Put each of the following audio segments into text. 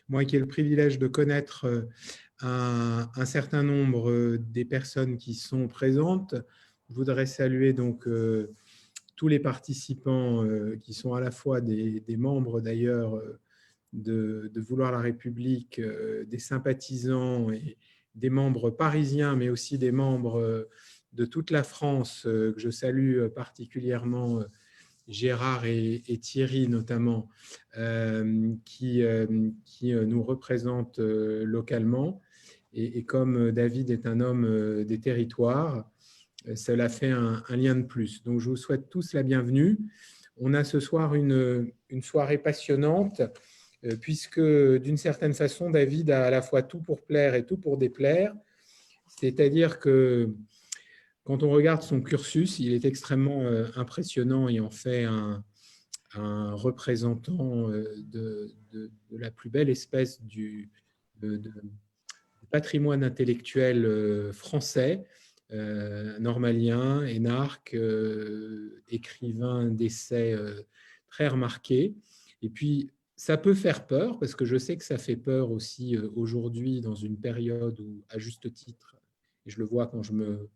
moi qui ai le privilège de connaître un certain nombre des personnes qui sont présentes. Je voudrais saluer donc tous les participants qui sont à la fois des membres d'ailleurs de Vouloir la République, des sympathisants et des membres parisiens, mais aussi des membres de toute la France, que je salue particulièrement, Gérard et Thierry notamment, qui nous représentent localement. Et comme David est un homme des territoires, cela fait un lien de plus. Donc, je vous souhaite tous la bienvenue. On a ce soir une soirée passionnante, puisque d'une certaine façon, David a à la fois tout pour plaire et tout pour déplaire. C'est-à-dire que quand on regarde son cursus, il est extrêmement impressionnant et en fait un représentant de la plus belle espèce du patrimoine intellectuel français, normalien, énarque, écrivain d'essais très remarqué. Et puis, ça peut faire peur, parce que je sais que ça fait peur aussi aujourd'hui dans une période où, à juste titre, et je le vois quand je me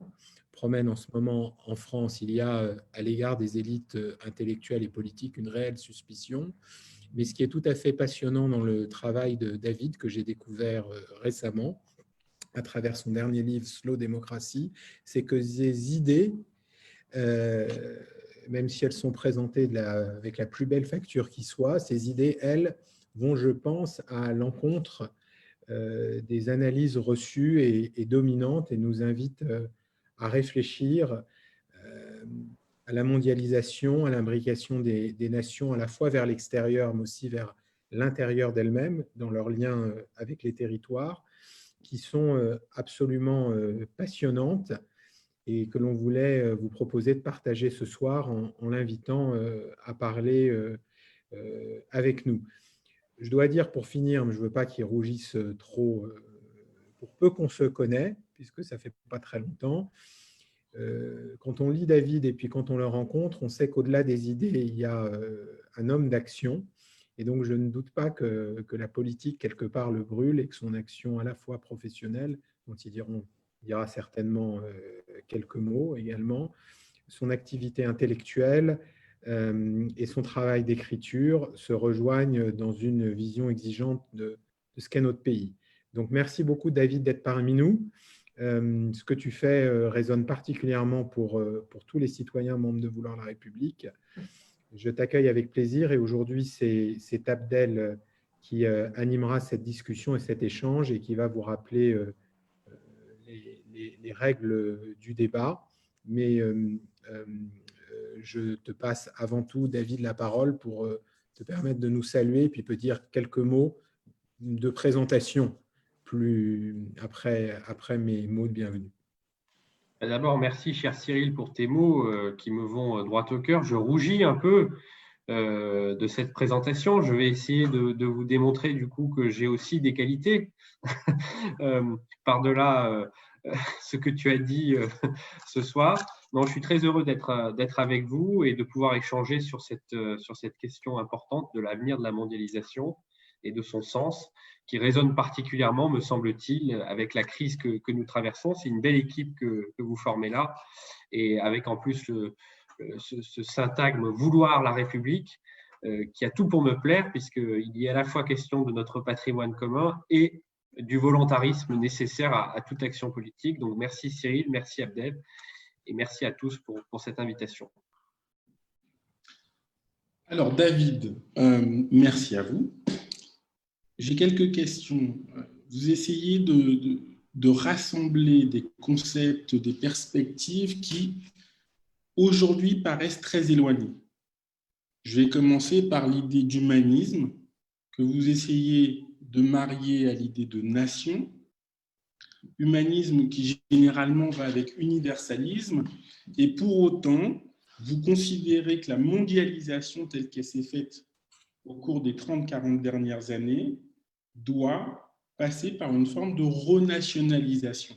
promène en ce moment en France, il y a à l'égard des élites intellectuelles et politiques une réelle suspicion. Mais ce qui est tout à fait passionnant dans le travail de David, que j'ai découvert récemment, à travers son dernier livre, Slow Démocratie, c'est que ces idées, même si elles sont présentées avec la plus belle facture qui soit, ces idées, elles, vont, je pense, à l'encontre des analyses reçues et dominantes et nous invitent à réfléchir à la mondialisation, à l'imbrication des nations, à la fois vers l'extérieur, mais aussi vers l'intérieur d'elles-mêmes, dans leurs liens avec les territoires, qui sont absolument passionnantes et que l'on voulait vous proposer de partager ce soir en l'invitant à parler avec nous. Je dois dire pour finir, mais je ne veux pas qu'il rougisse trop, pour peu qu'on se connaît, puisque ça ne fait pas très longtemps, quand on lit David et puis quand on le rencontre, on sait qu'au-delà des idées, il y a un homme d'action. Et donc, je ne doute pas que la politique, quelque part, le brûle et que son action à la fois professionnelle, dont il dira certainement quelques mots également, son activité intellectuelle et son travail d'écriture se rejoignent dans une vision exigeante de ce qu'est notre pays. Donc, merci beaucoup, David, d'être parmi nous. Ce que tu fais résonne particulièrement pour tous les citoyens membres de Vouloir la République. Je t'accueille avec plaisir et aujourd'hui, c'est Abdel qui animera cette discussion et cet échange et qui va vous rappeler les règles du débat. Mais je te passe avant tout, David, la parole pour te permettre de nous saluer et puis peut dire quelques mots de présentation après mes mots de bienvenue. D'abord, merci, cher Cyril, pour tes mots qui me vont droit au cœur. Je rougis un peu de cette présentation. Je vais essayer de vous démontrer du coup que j'ai aussi des qualités par-delà ce que tu as dit ce soir. Donc, je suis très heureux d'être avec vous et de pouvoir échanger sur cette question importante de l'avenir de la mondialisation et de son sens, qui résonne particulièrement, me semble-t-il, avec la crise que nous traversons. C'est une belle équipe que vous formez là, et avec en plus ce syntagme « vouloir la République », qui a tout pour me plaire, puisqu'il y a à la fois question de notre patrimoine commun et du volontarisme nécessaire à toute action politique. Donc, merci Cyril, merci Abdel, et merci à tous pour cette invitation. Alors, David, merci à vous. J'ai quelques questions. Vous essayez de rassembler des concepts, des perspectives qui, aujourd'hui, paraissent très éloignées. Je vais commencer par l'idée d'humanisme que vous essayez de marier à l'idée de nation. Humanisme qui généralement va avec universalisme. Et pour autant, vous considérez que la mondialisation telle qu'elle s'est faite au cours des 30-40 dernières années doit passer par une forme de renationalisation.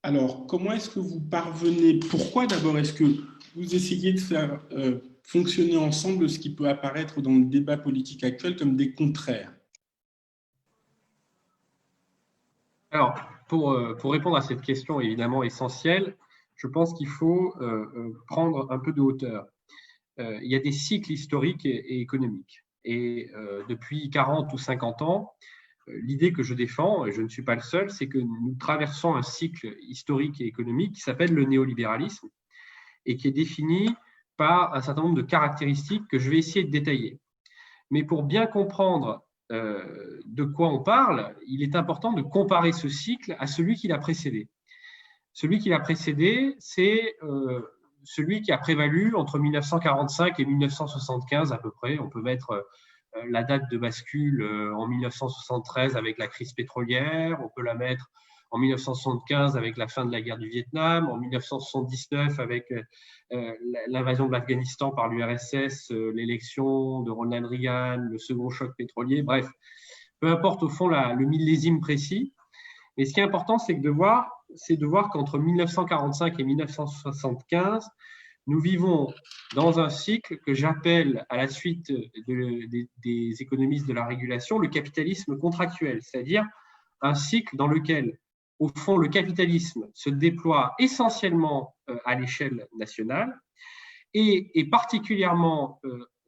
Alors, comment est-ce que vous parvenez, pourquoi d'abord est-ce que vous essayez de faire fonctionner ensemble ce qui peut apparaître dans le débat politique actuel comme des contraires? Alors, pour répondre à cette question évidemment essentielle, je pense qu'il faut prendre un peu de hauteur. Il y a des cycles historiques et économiques. Et depuis 40 ou 50 ans, l'idée que je défends, et je ne suis pas le seul, c'est que nous traversons un cycle historique et économique qui s'appelle le néolibéralisme et qui est défini par un certain nombre de caractéristiques que je vais essayer de détailler. Mais pour bien comprendre de quoi on parle, il est important de comparer ce cycle à celui qui l'a précédé. Celui qui l'a précédé, c'est celui qui a prévalu entre 1945 et 1975 à peu près. On peut mettre la date de bascule en 1973 avec la crise pétrolière, on peut la mettre en 1975 avec la fin de la guerre du Vietnam, en 1979 avec l'invasion de l'Afghanistan par l'URSS, l'élection de Ronald Reagan, le second choc pétrolier, bref, peu importe au fond le millésime précis. Mais ce qui est important, c'est de voir qu'entre 1945 et 1975, nous vivons dans un cycle que j'appelle, à la suite des économistes de la régulation, le capitalisme contractuel, c'est-à-dire un cycle dans lequel, au fond, le capitalisme se déploie essentiellement à l'échelle nationale et est particulièrement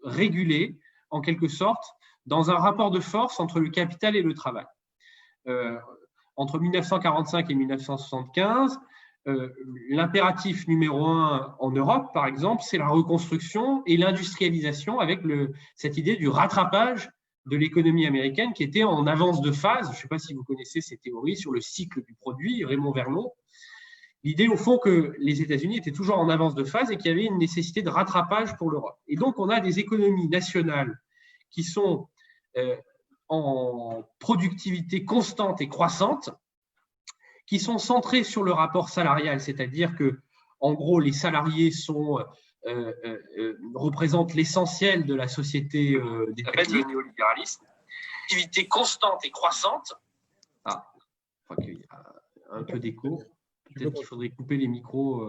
régulé, en quelque sorte, dans un rapport de force entre le capital et le travail. Entre 1945 et 1975, l'impératif numéro 1 en Europe, par exemple, c'est la reconstruction et l'industrialisation avec cette idée du rattrapage de l'économie américaine qui était en avance de phase. Je ne sais pas si vous connaissez ces théories sur le cycle du produit, Raymond Vernon. L'idée, au fond, que les États-Unis étaient toujours en avance de phase et qu'il y avait une nécessité de rattrapage pour l'Europe. Et donc, on a des économies nationales qui sont en productivité constante et croissante, qui sont centrées sur le rapport salarial, c'est-à-dire que, en gros, les salariés représentent l'essentiel de la société des pays néolibéralisme. Activité constante et croissante. Ah, je crois qu'il y a un peu d'écho. Peut-être qu'il faudrait couper les micros.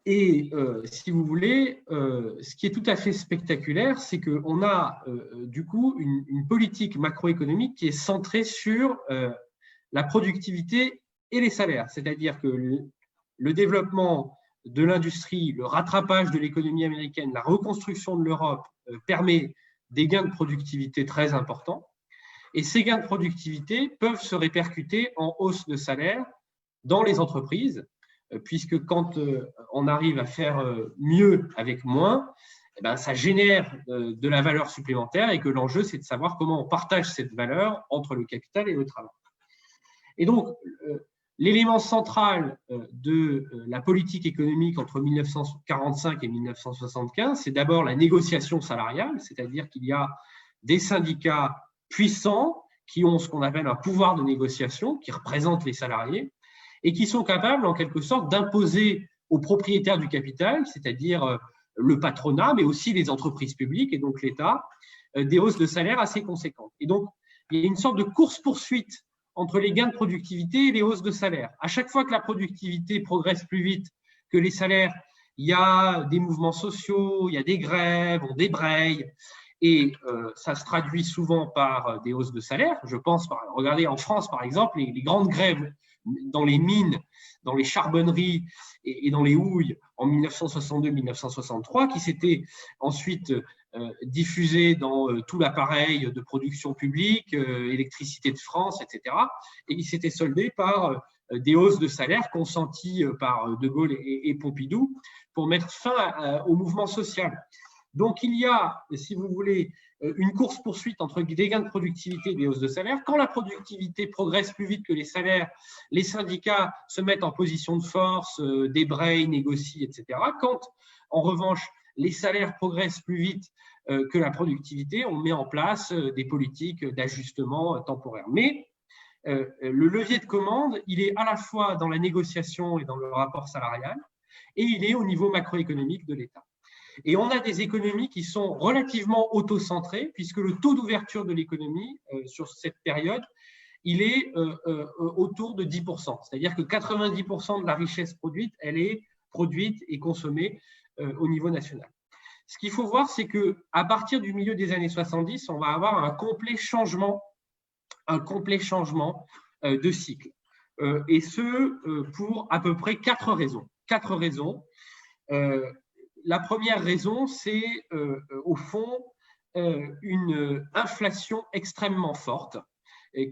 Et si vous voulez, ce qui est tout à fait spectaculaire, c'est qu'on a du coup une politique macroéconomique qui est centrée sur la productivité et les salaires. C'est-à-dire que le développement de l'industrie, le rattrapage de l'économie américaine, la reconstruction de l'Europe permet des gains de productivité très importants. Et ces gains de productivité peuvent se répercuter en hausse de salaire dans les entreprises, puisque quand on arrive à faire mieux avec moins, eh ben, ça génère de la valeur supplémentaire et que l'enjeu, c'est de savoir comment on partage cette valeur entre le capital et le travail. Et donc, l'élément central de la politique économique entre 1945 et 1975, c'est d'abord la négociation salariale, c'est-à-dire qu'il y a des syndicats puissants qui ont ce qu'on appelle un pouvoir de négociation, qui représentent les salariés, et qui sont capables, en quelque sorte, d'imposer aux propriétaires du capital, c'est-à-dire le patronat, mais aussi les entreprises publiques et donc l'État, des hausses de salaire assez conséquentes. Et donc, il y a une sorte de course-poursuite entre les gains de productivité et les hausses de salaire. À chaque fois que la productivité progresse plus vite que les salaires, il y a des mouvements sociaux, il y a des grèves, on débraye, et ça se traduit souvent par des hausses de salaire. Je pense, regardez en France par exemple, les grandes grèves dans les mines, dans les charbonneries et dans les houilles en 1962-1963, qui s'étaient ensuite diffusées dans tout l'appareil de production publique, électricité de France, etc., et qui s'étaient soldées par des hausses de salaire consenties par De Gaulle et Pompidou pour mettre fin au mouvement social. Donc, il y a, si vous voulez, une course-poursuite entre des gains de productivité et des hausses de salaire. Quand la productivité progresse plus vite que les salaires, les syndicats se mettent en position de force, débrayent, négocient, etc. Quand, en revanche, les salaires progressent plus vite que la productivité, on met en place des politiques d'ajustement temporaire. Mais le levier de commande, il est à la fois dans la négociation et dans le rapport salarial, et il est au niveau macroéconomique de l'État. Et on a des économies qui sont relativement auto-centrées, puisque le taux d'ouverture de l'économie sur cette période, il est autour de 10%. C'est-à-dire que 90% de la richesse produite, elle est produite et consommée au niveau national. Ce qu'il faut voir, c'est qu'à partir du milieu des années 70, on va avoir un complet changement de cycle. Et ce, pour à peu près 4 raisons. La première raison, c'est au fond une inflation extrêmement forte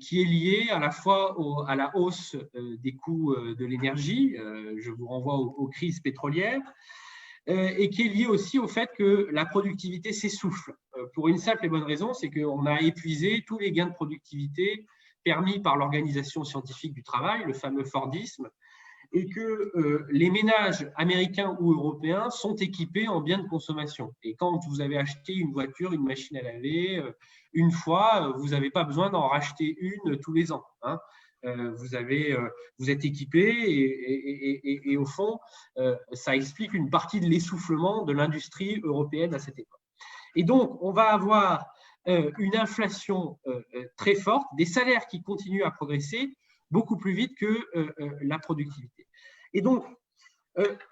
qui est liée à la fois à la hausse des coûts de l'énergie, je vous renvoie aux crises pétrolières, et qui est liée aussi au fait que la productivité s'essouffle. Pour une simple et bonne raison, c'est qu'on a épuisé tous les gains de productivité permis par l'Organisation scientifique du travail, le fameux Fordisme, et que les ménages américains ou européens sont équipés en biens de consommation. Et quand vous avez acheté une voiture, une machine à laver, une fois, vous n'avez pas besoin d'en racheter une tous les ans. Hein. Vous êtes équipé et au fond, ça explique une partie de l'essoufflement de l'industrie européenne à cette époque. Et donc, on va avoir une inflation très forte, des salaires qui continuent à progresser beaucoup plus vite que la productivité. Et donc,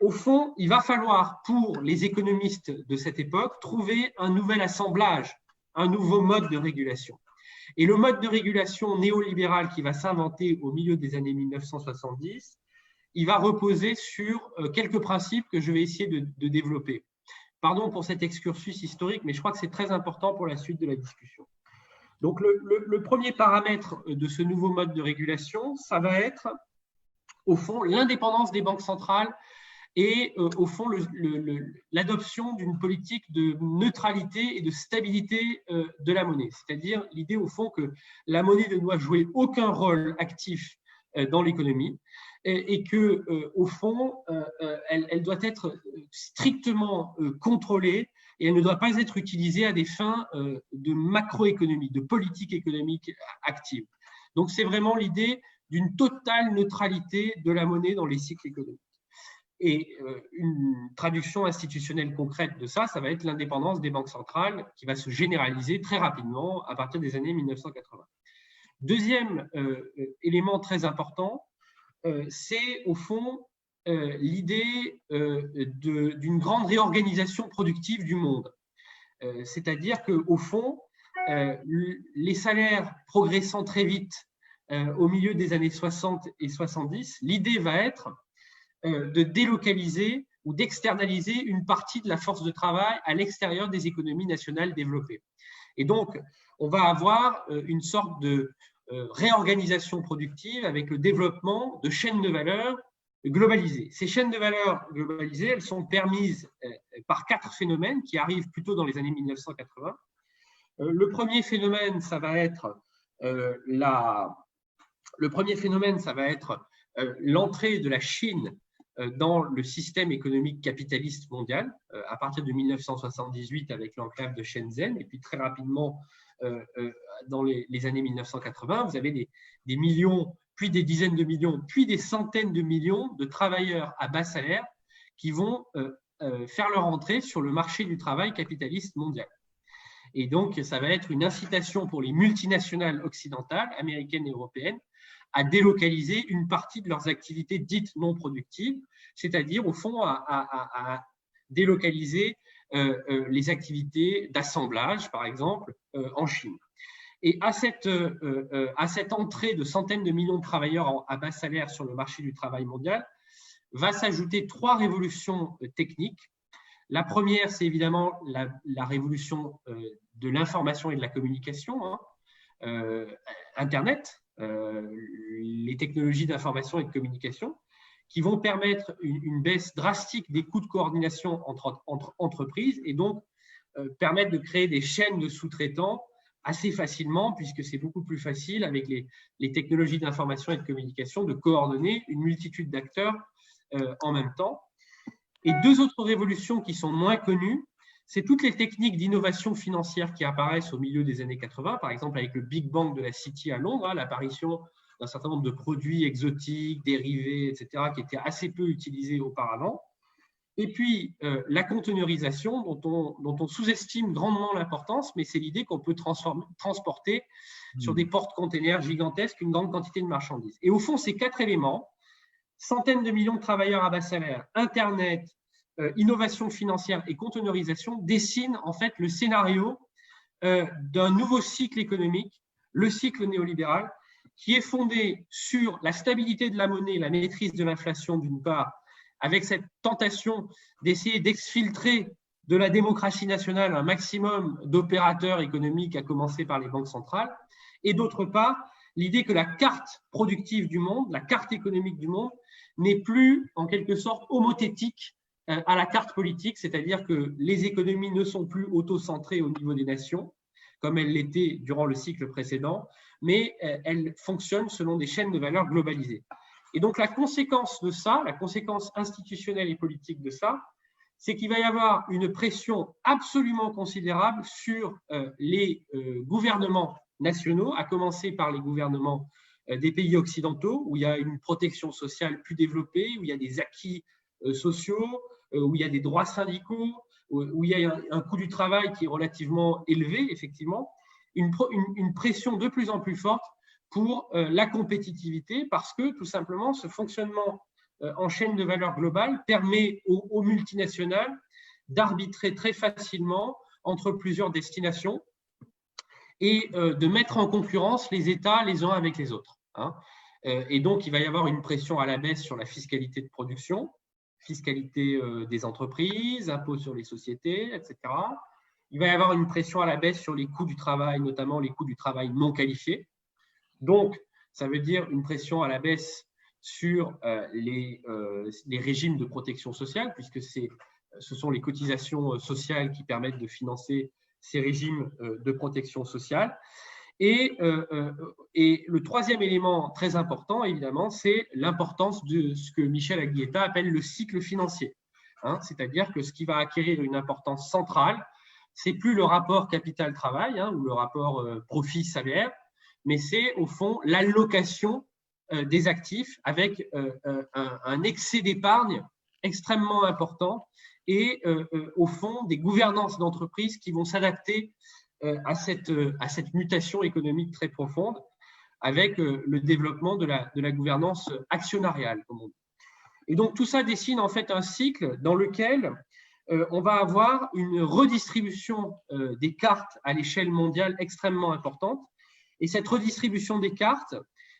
au fond, il va falloir, pour les économistes de cette époque, trouver un nouvel assemblage, un nouveau mode de régulation. Et le mode de régulation néolibéral qui va s'inventer au milieu des années 1970, il va reposer sur quelques principes que je vais essayer de développer. Pardon pour cet excursus historique, mais je crois que c'est très important pour la suite de la discussion. Donc, le premier paramètre de ce nouveau mode de régulation, ça va être, au fond, l'indépendance des banques centrales et, au fond, l'adoption d'une politique de neutralité et de stabilité de la monnaie. C'est-à-dire l'idée, au fond, que la monnaie ne doit jouer aucun rôle actif dans l'économie et que, au fond, elle doit être strictement contrôlée et elle ne doit pas être utilisée à des fins de macroéconomie, de politique économique active. Donc, c'est vraiment l'idée d'une totale neutralité de la monnaie dans les cycles économiques. Et une traduction institutionnelle concrète de ça, ça va être l'indépendance des banques centrales qui va se généraliser très rapidement à partir des années 1980. Deuxième élément très important, c'est au fond l'idée d'une grande réorganisation productive du monde. C'est-à-dire qu'au fond, les salaires progressant très vite au milieu des années 60 et 70, l'idée va être de délocaliser ou d'externaliser une partie de la force de travail à l'extérieur des économies nationales développées. Et donc, on va avoir une sorte de réorganisation productive avec le développement de chaînes de valeur globalisées. Ces chaînes de valeur globalisées, elles sont permises par 4 phénomènes qui arrivent plutôt dans les années 1980. Le premier phénomène, ça va être l'entrée de la Chine dans le système économique capitaliste mondial à partir de 1978 avec l'enclave de Shenzhen et puis très rapidement dans les années 1980, vous avez des millions, puis des dizaines de millions, puis des centaines de millions de travailleurs à bas salaire qui vont faire leur entrée sur le marché du travail capitaliste mondial. Et donc, ça va être une incitation pour les multinationales occidentales, américaines et européennes, à délocaliser une partie de leurs activités dites non productives, c'est-à-dire, au fond, à délocaliser les activités d'assemblage, par exemple, en Chine. Et à cette entrée de centaines de millions de travailleurs à bas salaire sur le marché du travail mondial, va s'ajouter 3 révolutions techniques. La première, c'est évidemment la révolution de l'information et de la communication, Internet, les technologies d'information et de communication, qui vont permettre une baisse drastique des coûts de coordination entre entreprises et donc permettre de créer des chaînes de sous-traitants assez facilement, puisque c'est beaucoup plus facile avec les technologies d'information et de communication de coordonner une multitude d'acteurs en même temps. Et 2 autres révolutions qui sont moins connues, c'est toutes les techniques d'innovation financière qui apparaissent au milieu des années 80, par exemple avec le Big Bang de la City à Londres, l'apparition d'un certain nombre de produits exotiques, dérivés, etc., qui étaient assez peu utilisés auparavant. Et puis, la conteneurisation, dont on sous-estime grandement l'importance, mais c'est l'idée qu'on peut transporter sur des porte-containers gigantesques une grande quantité de marchandises. Et au fond, ces 4 éléments, centaines de millions de travailleurs à bas salaire, Internet, innovation financière et conteneurisation dessinent en fait le scénario d'un nouveau cycle économique, le cycle néolibéral, qui est fondé sur la stabilité de la monnaie, la maîtrise de l'inflation d'une part, avec cette tentation d'essayer d'exfiltrer de la démocratie nationale un maximum d'opérateurs économiques, à commencer par les banques centrales, et d'autre part, l'idée que la carte productive du monde, la carte économique du monde, n'est plus en quelque sorte homothétique à la carte politique, c'est-à-dire que les économies ne sont plus auto-centrées au niveau des nations, comme elles l'étaient durant le cycle précédent, mais elles fonctionnent selon des chaînes de valeur globalisées. Et donc la conséquence de ça, la conséquence institutionnelle et politique de ça, c'est qu'il va y avoir une pression absolument considérable sur les gouvernements nationaux, à commencer par les gouvernements des pays occidentaux, où il y a une protection sociale plus développée, où il y a des acquis sociaux, où il y a des droits syndicaux, où il y a un coût du travail qui est relativement élevé, effectivement, une pression de plus en plus forte pour la compétitivité, parce que tout simplement, ce fonctionnement en chaîne de valeur globale permet aux multinationales d'arbitrer très facilement entre plusieurs destinations et de mettre en concurrence les États les uns avec les autres. Et donc, il va y avoir une pression à la baisse sur la fiscalité de production, fiscalité des entreprises, impôts sur les sociétés, etc. Il va y avoir une pression à la baisse sur les coûts du travail, notamment les coûts du travail non qualifié. Donc, ça veut dire une pression à la baisse sur les régimes de protection sociale, puisque ce sont les cotisations sociales qui permettent de financer ces régimes de protection sociale. Et le troisième élément très important, évidemment, c'est l'importance de ce que Michel Aguieta appelle le cycle financier. C'est-à-dire que ce qui va acquérir une importance centrale, c'est plus le rapport capital-travail ou le rapport profit-salaire, mais c'est au fond l'allocation des actifs avec un excès d'épargne extrêmement important et au fond des gouvernances d'entreprises qui vont s'adapter à cette mutation économique très profonde avec le développement de la gouvernance actionnariale, comme on dit. Et donc tout ça dessine en fait un cycle dans lequel on va avoir une redistribution des cartes à l'échelle mondiale extrêmement importante. Et cette redistribution des cartes,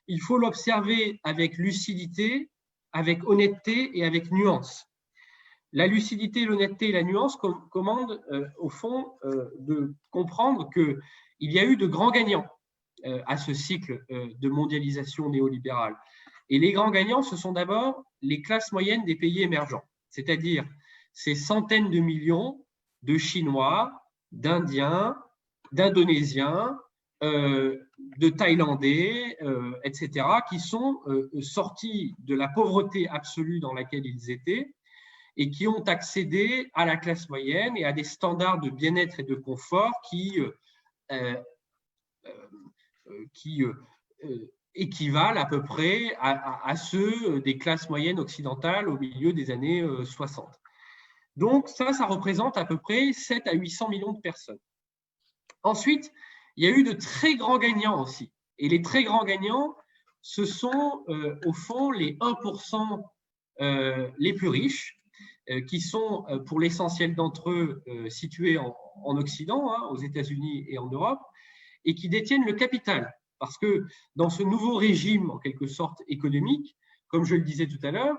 il faut l'observer avec lucidité, avec honnêteté et avec nuance. La lucidité, l'honnêteté et la nuance commandent au fond de comprendre qu'il y a eu de grands gagnants à ce cycle de mondialisation néolibérale. Et les grands gagnants, ce sont d'abord les classes moyennes des pays émergents, c'est-à-dire ces centaines de millions de Chinois, d'Indiens, d'Indonésiens, de Thaïlandais, etc., qui sont sortis de la pauvreté absolue dans laquelle ils étaient et qui ont accédé à la classe moyenne et à des standards de bien-être et de confort qui équivalent à peu près à ceux des classes moyennes occidentales au milieu des années 60. Donc ça représente à peu près 7 à 800 millions de personnes. Ensuite, il y a eu de très grands gagnants aussi. Et les très grands gagnants, ce sont au fond les 1% les plus riches, qui sont pour l'essentiel d'entre eux situés en Occident, aux États-Unis et en Europe, et qui détiennent le capital. Parce que dans ce nouveau régime, en quelque sorte, économique, comme je le disais tout à l'heure,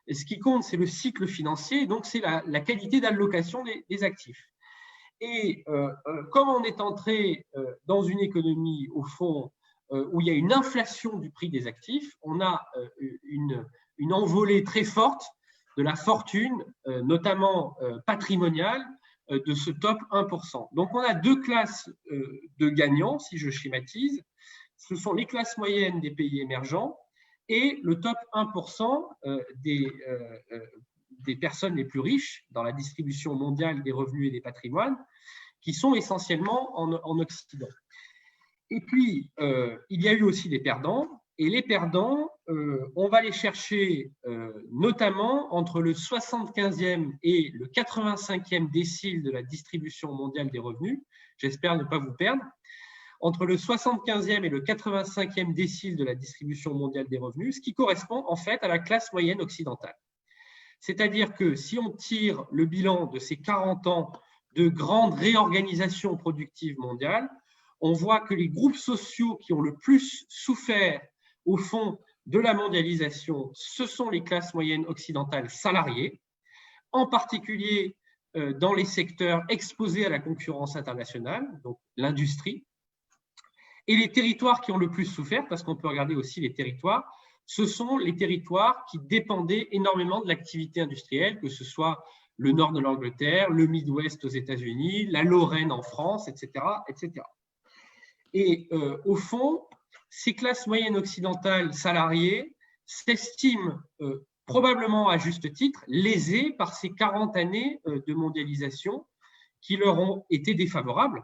ce qui compte, c'est le cycle financier, donc c'est la qualité d'allocation des actifs. Et comme on est entré dans une économie, au fond, où il y a une inflation du prix des actifs, on a une envolée très forte de la fortune, notamment patrimoniale, de ce top 1%. Donc, on a deux classes de gagnants, si je schématise. Ce sont les classes moyennes des pays émergents et le top 1% des personnes les plus riches dans la distribution mondiale des revenus et des patrimoines, qui sont essentiellement en Occident. Et puis, il y a eu aussi des perdants. Et les perdants, on va les chercher notamment entre le 75e et le 85e décile de la distribution mondiale des revenus. J'espère ne pas vous perdre. entre le 75e et le 85e décile de la distribution mondiale des revenus, ce qui correspond en fait à la classe moyenne occidentale. C'est-à-dire que si on tire le bilan de ces 40 ans de grande réorganisation productive mondiale, on voit que les groupes sociaux qui ont le plus souffert, au fond, de la mondialisation, ce sont les classes moyennes occidentales salariées, en particulier dans les secteurs exposés à la concurrence internationale, donc l'industrie. Et les territoires qui ont le plus souffert, parce qu'on peut regarder aussi les territoires, ce sont les territoires qui dépendaient énormément de l'activité industrielle, que ce soit le nord de l'Angleterre, le Midwest aux États-Unis, la Lorraine en France, etc. etc. Et au fond, ces classes moyennes occidentales salariées s'estiment probablement à juste titre lésées par ces 40 années de mondialisation qui leur ont été défavorables,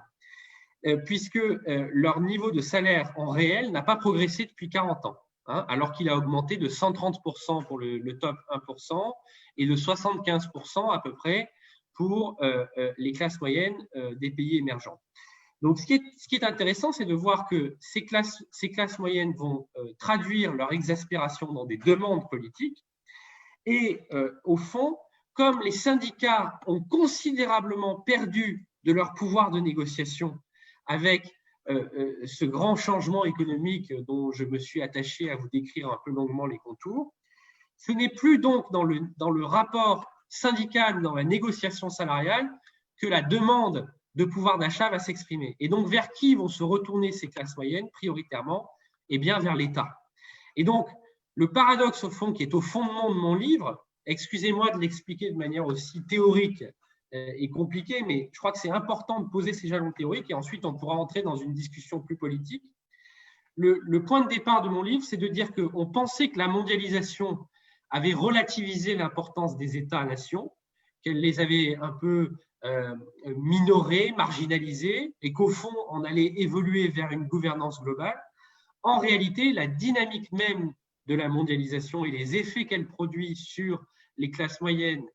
puisque leur niveau de salaire en réel n'a pas progressé depuis 40 ans. Alors qu'il a augmenté de 130% pour le top 1% et de 75% à peu près pour les classes moyennes des pays émergents. Donc, ce qui est intéressant, c'est de voir que ces classes moyennes vont traduire leur exaspération dans des demandes politiques et, au fond, comme les syndicats ont considérablement perdu de leur pouvoir de négociation avec ce grand changement économique dont je me suis attaché à vous décrire un peu longuement les contours, ce n'est plus donc dans le rapport syndical, dans la négociation salariale, que la demande de pouvoir d'achat va s'exprimer. Et donc, vers qui vont se retourner ces classes moyennes prioritairement? Eh bien, vers l'État. Et donc, le paradoxe, au fond, qui est au fondement de mon livre, excusez-moi de l'expliquer de manière aussi théorique et compliqué, mais je crois que c'est important de poser ces jalons théoriques et ensuite on pourra entrer dans une discussion plus politique. Le point de départ de mon livre, c'est de dire qu'on pensait que la mondialisation avait relativisé l'importance des États-nations, qu'elle les avait un peu minorés, marginalisés, et qu'au fond, on allait évoluer vers une gouvernance globale. En réalité, la dynamique même de la mondialisation et les effets qu'elle produit sur les classes moyennes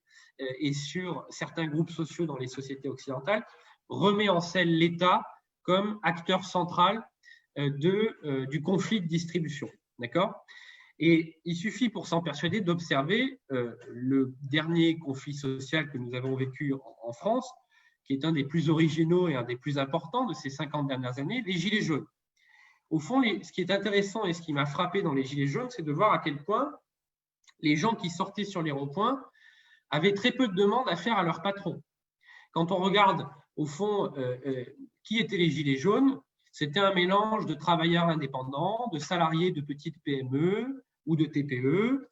et sur certains groupes sociaux dans les sociétés occidentales remet en scène l'État comme acteur central du conflit de distribution. D'accord ? Et il suffit pour s'en persuader d'observer le dernier conflit social que nous avons vécu en France, qui est un des plus originaux et un des plus importants de ces 50 dernières années, les Gilets jaunes. Au fond, ce qui est intéressant et ce qui m'a frappé dans les Gilets jaunes, c'est de voir à quel point les gens qui sortaient sur les ronds-points avaient très peu de demandes à faire à leur patron. Quand on regarde, au fond, qui étaient les Gilets jaunes, c'était un mélange de travailleurs indépendants, de salariés de petites PME ou de TPE,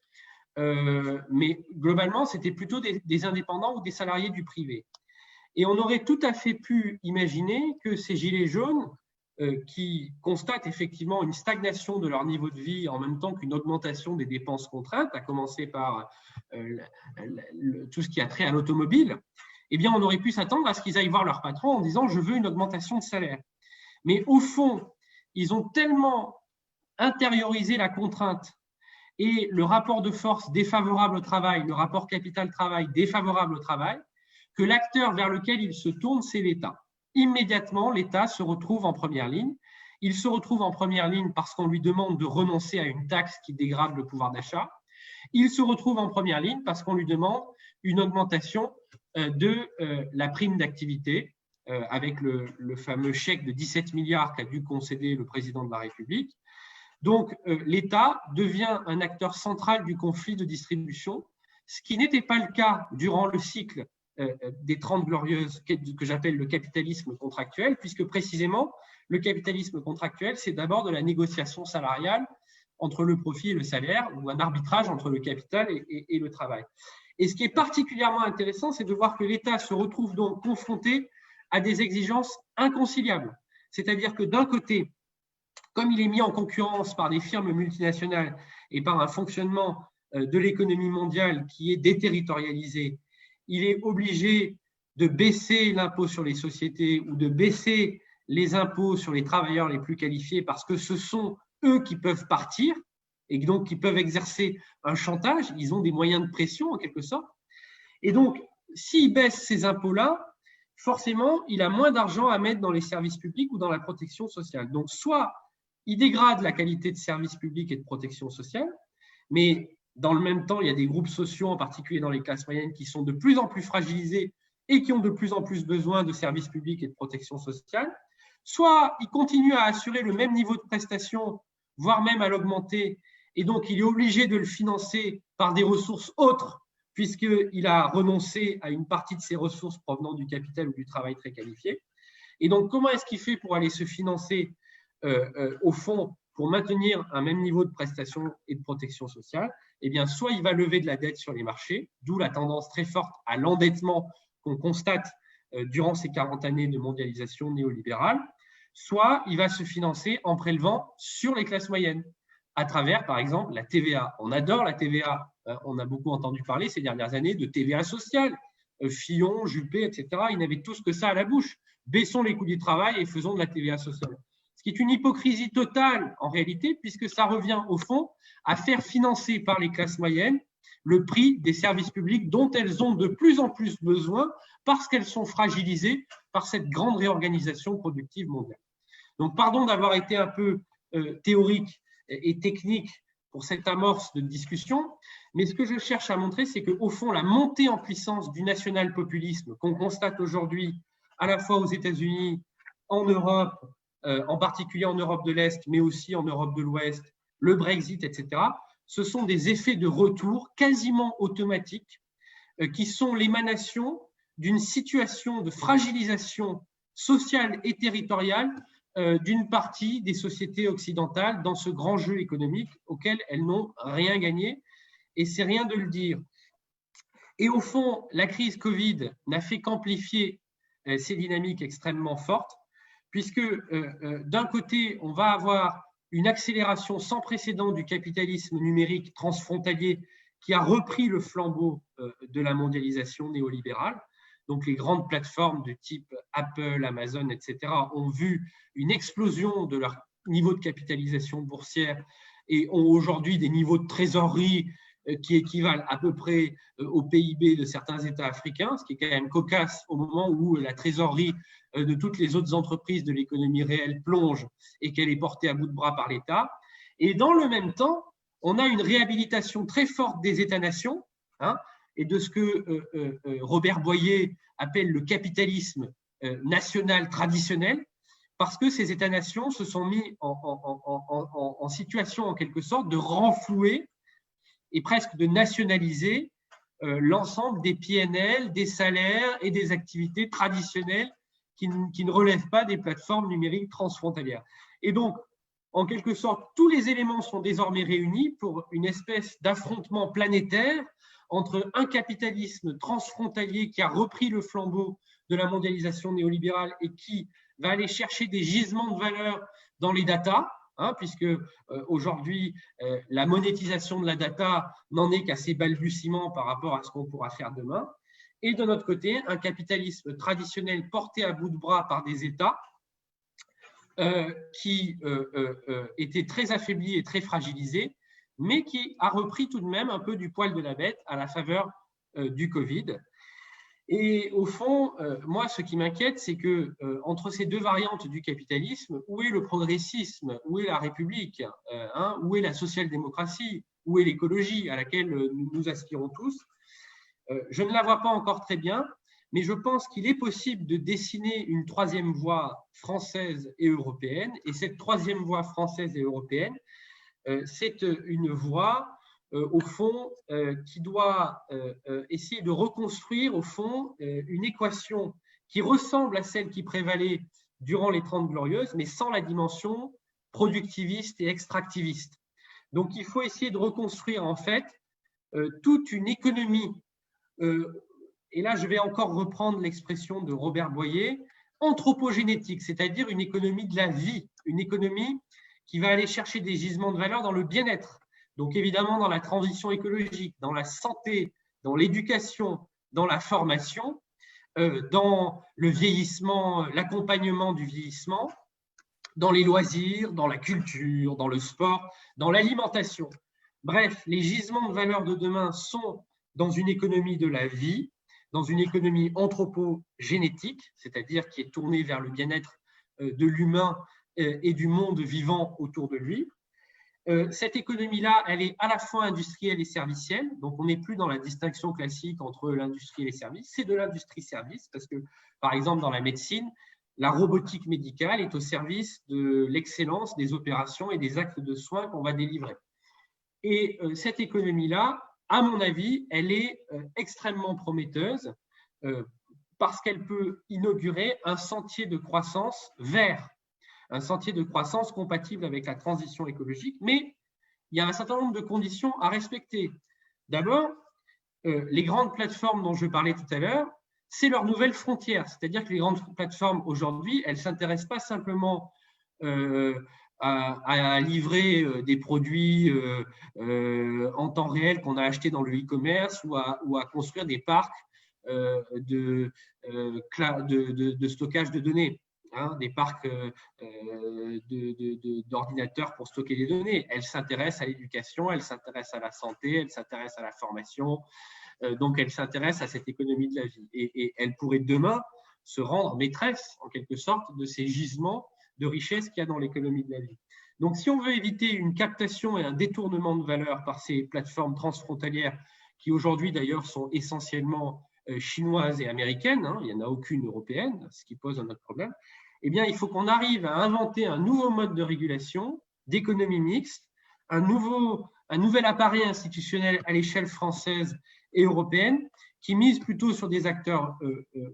mais globalement, c'était plutôt des indépendants ou des salariés du privé. Et on aurait tout à fait pu imaginer que ces Gilets jaunes, qui constatent effectivement une stagnation de leur niveau de vie en même temps qu'une augmentation des dépenses contraintes, à commencer par tout ce qui a trait à l'automobile, eh bien, on aurait pu s'attendre à ce qu'ils aillent voir leur patron en disant « je veux une augmentation de salaire ». Mais au fond, ils ont tellement intériorisé la contrainte et le rapport de force défavorable au travail, le rapport capital-travail défavorable au travail, que l'acteur vers lequel ils se tournent, c'est l'État. Immédiatement, l'État se retrouve en première ligne. Il se retrouve en première ligne parce qu'on lui demande de renoncer à une taxe qui dégrade le pouvoir d'achat. Il se retrouve en première ligne parce qu'on lui demande une augmentation de la prime d'activité avec le fameux chèque de 17 milliards qu'a dû concéder le président de la République. Donc, l'État devient un acteur central du conflit de distribution, ce qui n'était pas le cas durant le cycle des 30 glorieuses que j'appelle le capitalisme contractuel, puisque précisément, le capitalisme contractuel, c'est d'abord de la négociation salariale entre le profit et le salaire, ou un arbitrage entre le capital et le travail. Et ce qui est particulièrement intéressant, c'est de voir que l'État se retrouve donc confronté à des exigences inconciliables. C'est-à-dire que d'un côté, comme il est mis en concurrence par des firmes multinationales et par un fonctionnement de l'économie mondiale qui est déterritorialisé, il est obligé de baisser l'impôt sur les sociétés ou de baisser les impôts sur les travailleurs les plus qualifiés parce que ce sont eux qui peuvent partir et donc qui peuvent exercer un chantage. Ils ont des moyens de pression en quelque sorte. Et donc, s'ils baissent ces impôts-là, forcément, il a moins d'argent à mettre dans les services publics ou dans la protection sociale. Donc, soit il dégrade la qualité de services publics et de protection sociale, mais dans le même temps, il y a des groupes sociaux, en particulier dans les classes moyennes, qui sont de plus en plus fragilisés et qui ont de plus en plus besoin de services publics et de protection sociale. Soit il continue à assurer le même niveau de prestation, voire même à l'augmenter, et donc il est obligé de le financer par des ressources autres, puisqu'il a renoncé à une partie de ses ressources provenant du capital ou du travail très qualifié. Et donc, comment est-ce qu'il fait pour aller se financer au fond pour maintenir un même niveau de prestation et de protection sociale? Eh bien, soit il va lever de la dette sur les marchés, d'où la tendance très forte à l'endettement qu'on constate durant ces 40 années de mondialisation néolibérale, soit il va se financer en prélevant sur les classes moyennes, à travers, par exemple, la TVA. On adore la TVA. On a beaucoup entendu parler ces dernières années de TVA sociale. Fillon, Juppé, etc., ils n'avaient tous que ça à la bouche. Baissons les coûts du travail et faisons de la TVA sociale. Ce qui est une hypocrisie totale en réalité, puisque ça revient au fond à faire financer par les classes moyennes le prix des services publics dont elles ont de plus en plus besoin parce qu'elles sont fragilisées par cette grande réorganisation productive mondiale. Donc, pardon d'avoir été un peu théorique et technique pour cette amorce de discussion, mais ce que je cherche à montrer, c'est qu'au fond, la montée en puissance du national-populisme qu'on constate aujourd'hui à la fois aux États-Unis, en Europe, en particulier en Europe de l'Est, mais aussi en Europe de l'Ouest, le Brexit, etc., ce sont des effets de retour quasiment automatiques qui sont l'émanation d'une situation de fragilisation sociale et territoriale d'une partie des sociétés occidentales dans ce grand jeu économique auquel elles n'ont rien gagné, et c'est rien de le dire. Et au fond, la crise Covid n'a fait qu'amplifier ces dynamiques extrêmement fortes, puisque d'un côté, on va avoir une accélération sans précédent du capitalisme numérique transfrontalier qui a repris le flambeau de la mondialisation néolibérale. Donc, les grandes plateformes de type Apple, Amazon, etc. ont vu une explosion de leur niveau de capitalisation boursière et ont aujourd'hui des niveaux de trésorerie qui équivalent à peu près au PIB de certains États africains, ce qui est quand même cocasse au moment où la trésorerie de toutes les autres entreprises de l'économie réelle plonge et qu'elle est portée à bout de bras par l'État. Et dans le même temps, on a une réhabilitation très forte des États-nations, et de ce que Robert Boyer appelle le capitalisme national traditionnel, parce que ces États-nations se sont mis en situation, en quelque sorte, de renflouer et presque de nationaliser l'ensemble des PNL, des salaires et des activités traditionnelles qui ne relèvent pas des plateformes numériques transfrontalières. Et donc, en quelque sorte, tous les éléments sont désormais réunis pour une espèce d'affrontement planétaire entre un capitalisme transfrontalier qui a repris le flambeau de la mondialisation néolibérale et qui va aller chercher des gisements de valeur dans les data, puisque aujourd'hui, la monétisation de la data n'en est qu'à ses balbutiements par rapport à ce qu'on pourra faire demain. Et de notre côté, un capitalisme traditionnel porté à bout de bras par des États qui étaient très affaiblis et très fragilisés, mais qui a repris tout de même un peu du poil de la bête à la faveur du Covid. Et au fond, moi, ce qui m'inquiète, c'est que entre ces deux variantes du capitalisme, où est le progressisme, où est la République, où est la social-démocratie, où est l'écologie à laquelle nous aspirons tous, je ne la vois pas encore très bien, mais je pense qu'il est possible de dessiner une troisième voie française et européenne. Et cette troisième voie française et européenne, c'est une voie, au fond, qui doit essayer de reconstruire, au fond, une équation qui ressemble à celle qui prévalait durant les 30 Glorieuses, mais sans la dimension productiviste et extractiviste. Donc, il faut essayer de reconstruire, en fait, toute une économie, et là, je vais encore reprendre l'expression de Robert Boyer, anthropogénétique, c'est-à-dire une économie de la vie, une économie qui va aller chercher des gisements de valeur dans le bien-être. Donc, évidemment, dans la transition écologique, dans la santé, dans l'éducation, dans la formation, dans le vieillissement, l'accompagnement du vieillissement, dans les loisirs, dans la culture, dans le sport, dans l'alimentation. Bref, les gisements de valeur de demain sont dans une économie de la vie, dans une économie anthropogénétique, c'est-à-dire qui est tournée vers le bien-être de l'humain et du monde vivant autour de lui. Cette économie-là, elle est à la fois industrielle et servicielle, donc on n'est plus dans la distinction classique entre l'industrie et les services, c'est de l'industrie-service, parce que, par exemple, dans la médecine, la robotique médicale est au service de l'excellence des opérations et des actes de soins qu'on va délivrer. Et cette économie-là, à mon avis, elle est extrêmement prometteuse parce qu'elle peut inaugurer un sentier de croissance vert, un sentier de croissance compatible avec la transition écologique, mais il y a un certain nombre de conditions à respecter. D'abord, les grandes plateformes dont je parlais tout à l'heure, c'est leur nouvelle frontière, c'est-à-dire que les grandes plateformes aujourd'hui, elles ne s'intéressent pas simplement à livrer des produits en temps réel qu'on a achetés dans le e-commerce ou à construire des parcs de stockage de données. Des parcs d'ordinateurs pour stocker les données. Elle s'intéresse à l'éducation, elle s'intéresse à la santé, elle s'intéresse à la formation, donc elle s'intéresse à cette économie de la vie. Et elle pourrait demain se rendre maîtresse, en quelque sorte, de ces gisements de richesse qu'il y a dans l'économie de la vie. Donc si on veut éviter une captation et un détournement de valeur par ces plateformes transfrontalières, qui aujourd'hui d'ailleurs sont essentiellement chinoises et américaines, il n'y en a aucune européenne, ce qui pose un autre problème, eh bien, il faut qu'on arrive à inventer un nouveau mode de régulation, d'économie mixte, un nouvel appareil institutionnel à l'échelle française et européenne qui mise plutôt sur des acteurs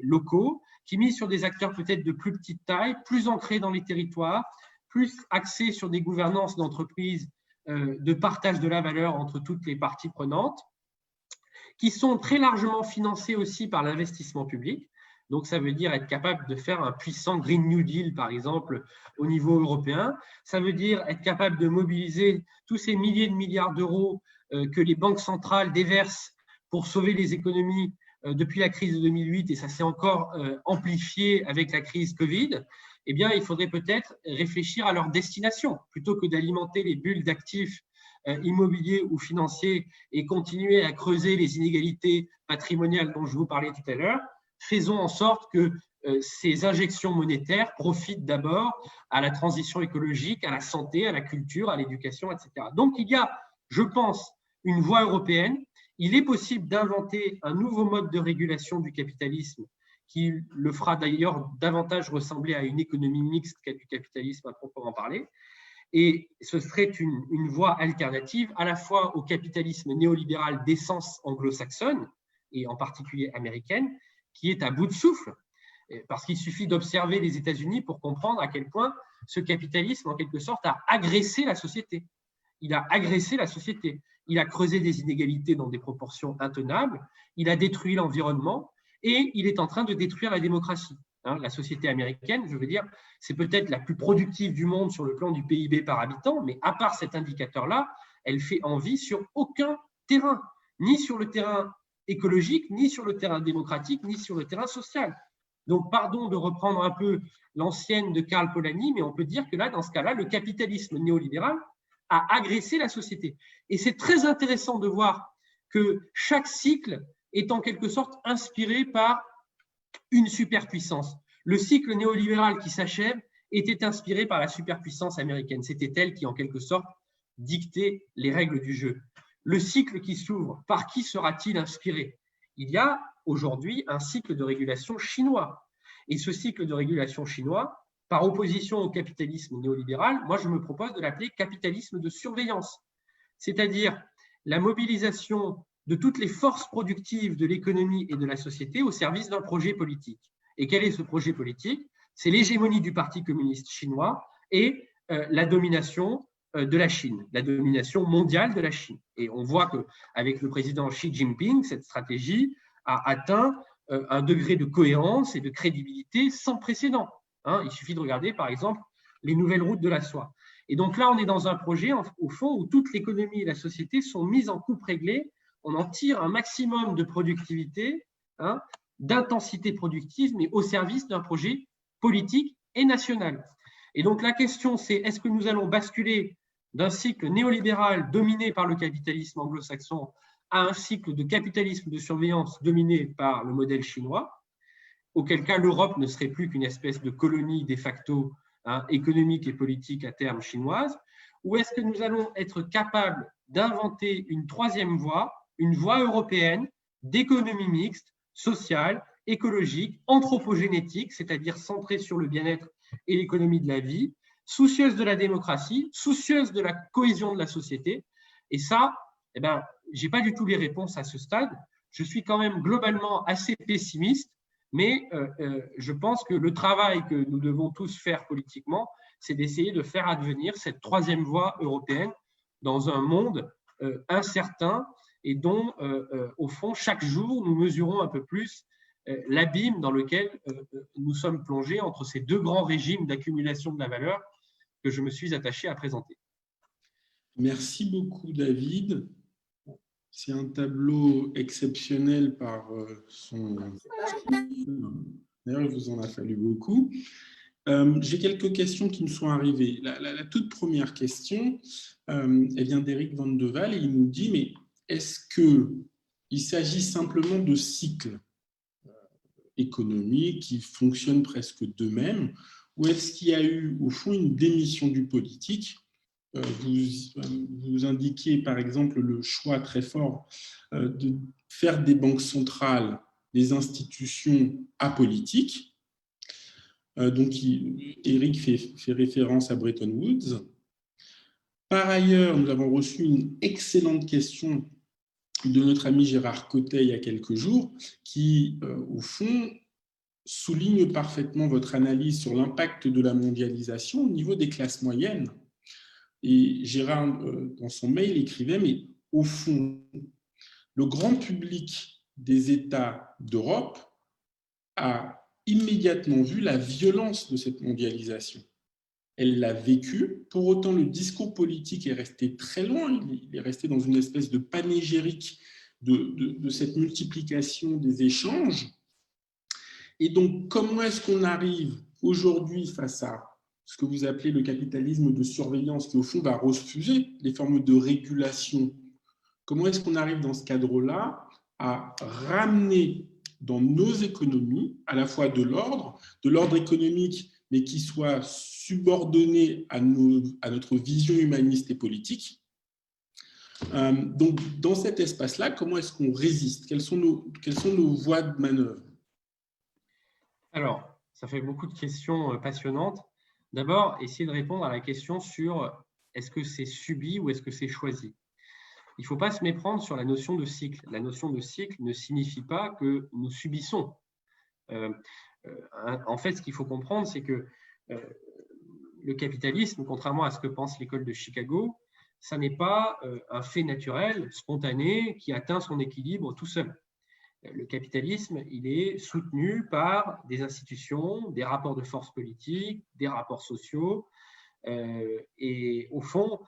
locaux, qui mise sur des acteurs peut-être de plus petite taille, plus ancrés dans les territoires, plus axés sur des gouvernances d'entreprises de partage de la valeur entre toutes les parties prenantes, qui sont très largement financés aussi par l'investissement public. Donc, ça veut dire être capable de faire un puissant Green New Deal, par exemple, au niveau européen. Ça veut dire être capable de mobiliser tous ces milliers de milliards d'euros que les banques centrales déversent pour sauver les économies depuis la crise de 2008, et ça s'est encore amplifié avec la crise Covid. Eh bien, il faudrait peut-être réfléchir à leur destination, plutôt que d'alimenter les bulles d'actifs immobiliers ou financiers et continuer à creuser les inégalités patrimoniales dont je vous parlais tout à l'heure. Faisons en sorte que ces injections monétaires profitent d'abord à la transition écologique, à la santé, à la culture, à l'éducation, etc. Donc, il y a, je pense, une voie européenne. Il est possible d'inventer un nouveau mode de régulation du capitalisme qui le fera d'ailleurs davantage ressembler à une économie mixte qu'à du capitalisme à proprement parler. Et ce serait une voie alternative à la fois au capitalisme néolibéral d'essence anglo-saxonne, et en particulier américaine, qui est à bout de souffle, parce qu'il suffit d'observer les États-Unis pour comprendre à quel point ce capitalisme, en quelque sorte, a agressé la société. Il a agressé la société. Il a creusé des inégalités dans des proportions intenables, il a détruit l'environnement et il est en train de détruire la démocratie. La société américaine, je veux dire, c'est peut-être la plus productive du monde sur le plan du PIB par habitant, mais à part cet indicateur-là, elle fait envie sur aucun terrain, ni sur le terrain écologique, ni sur le terrain démocratique, ni sur le terrain social. Donc, pardon de reprendre un peu l'ancienne de Karl Polanyi, mais on peut dire que là, dans ce cas-là, le capitalisme néolibéral a agressé la société. Et c'est très intéressant de voir que chaque cycle est en quelque sorte inspiré par une superpuissance. Le cycle néolibéral qui s'achève était inspiré par la superpuissance américaine. C'était elle qui, en quelque sorte, dictait les règles du jeu. Le cycle qui s'ouvre, par qui sera-t-il inspiré? Il y a aujourd'hui un cycle de régulation chinois. Et ce cycle de régulation chinois, par opposition au capitalisme néolibéral, moi je me propose de l'appeler capitalisme de surveillance. C'est-à-dire la mobilisation de toutes les forces productives de l'économie et de la société au service d'un projet politique. Et quel est ce projet politique? C'est l'hégémonie du Parti communiste chinois et la domination de la Chine, la domination mondiale de la Chine. Et on voit qu'avec le président Xi Jinping, cette stratégie a atteint un degré de cohérence et de crédibilité sans précédent. Il suffit de regarder, par exemple, les nouvelles routes de la soie. Et donc là, on est dans un projet, au fond, où toute l'économie et la société sont mises en coupe réglée. On en tire un maximum de productivité, d'intensité productive, mais au service d'un projet politique et national. Et donc la question, c'est est-ce que nous allons basculer d'un cycle néolibéral dominé par le capitalisme anglo-saxon à un cycle de capitalisme de surveillance dominé par le modèle chinois, auquel cas l'Europe ne serait plus qu'une espèce de colonie de facto économique et politique à terme chinoise, ou est-ce que nous allons être capables d'inventer une troisième voie, une voie européenne d'économie mixte, sociale, écologique, anthropogénétique, c'est-à-dire centrée sur le bien-être et l'économie de la vie, soucieuse de la démocratie, soucieuse de la cohésion de la société. Et ça, je n'ai pas du tout les réponses à ce stade. Je suis quand même globalement assez pessimiste, mais je pense que le travail que nous devons tous faire politiquement, c'est d'essayer de faire advenir cette troisième voie européenne dans un monde incertain et dont, au fond, chaque jour, nous mesurons un peu plus l'abîme dans lequel nous sommes plongés entre ces deux grands régimes d'accumulation de la valeur que je me suis attaché à présenter. Merci beaucoup, David. C'est un tableau exceptionnel par son... D'ailleurs, il vous en a fallu beaucoup. J'ai quelques questions qui me sont arrivées. La toute première question, elle vient d'Éric Van de Waal et il nous dit, mais est-ce qu'il s'agit simplement de cycles économiques qui fonctionnent presque d'eux-mêmes, ou est-ce qu'il y a eu, au fond, une démission du politique ? Vous indiquez, par exemple, le choix très fort de faire des banques centrales des institutions apolitiques. Donc, Eric fait référence à Bretton Woods. Par ailleurs, nous avons reçu une excellente question de notre ami Gérard Cotet il y a quelques jours, qui, au fond, souligne parfaitement votre analyse sur l'impact de la mondialisation au niveau des classes moyennes. Et Gérard, dans son mail, écrivait, mais au fond, le grand public des États d'Europe a immédiatement vu la violence de cette mondialisation. Elle l'a vécue. Pour autant, le discours politique est resté très loin. Il est resté dans une espèce de panégyrique de cette multiplication des échanges. Et donc, comment est-ce qu'on arrive aujourd'hui face à ce que vous appelez le capitalisme de surveillance, qui au fond va refuser les formes de régulation? Comment est-ce qu'on arrive dans ce cadre-là à ramener dans nos économies à la fois de l'ordre économique, mais qui soit subordonné à notre vision humaniste et politique? Donc, dans cet espace-là, comment est-ce qu'on résiste? Quelles sont nos voies de manœuvre? Alors, ça fait beaucoup de questions passionnantes. D'abord, essayer de répondre à la question sur est-ce que c'est subi ou est-ce que c'est choisi. Il ne faut pas se méprendre sur la notion de cycle. La notion de cycle ne signifie pas que nous subissons. En fait, ce qu'il faut comprendre, c'est que le capitalisme, contrairement à ce que pense l'école de Chicago, ça n'est pas un fait naturel, spontané, qui atteint son équilibre tout seul. Le capitalisme, il est soutenu par des institutions, des rapports de force politiques, des rapports sociaux. Et au fond,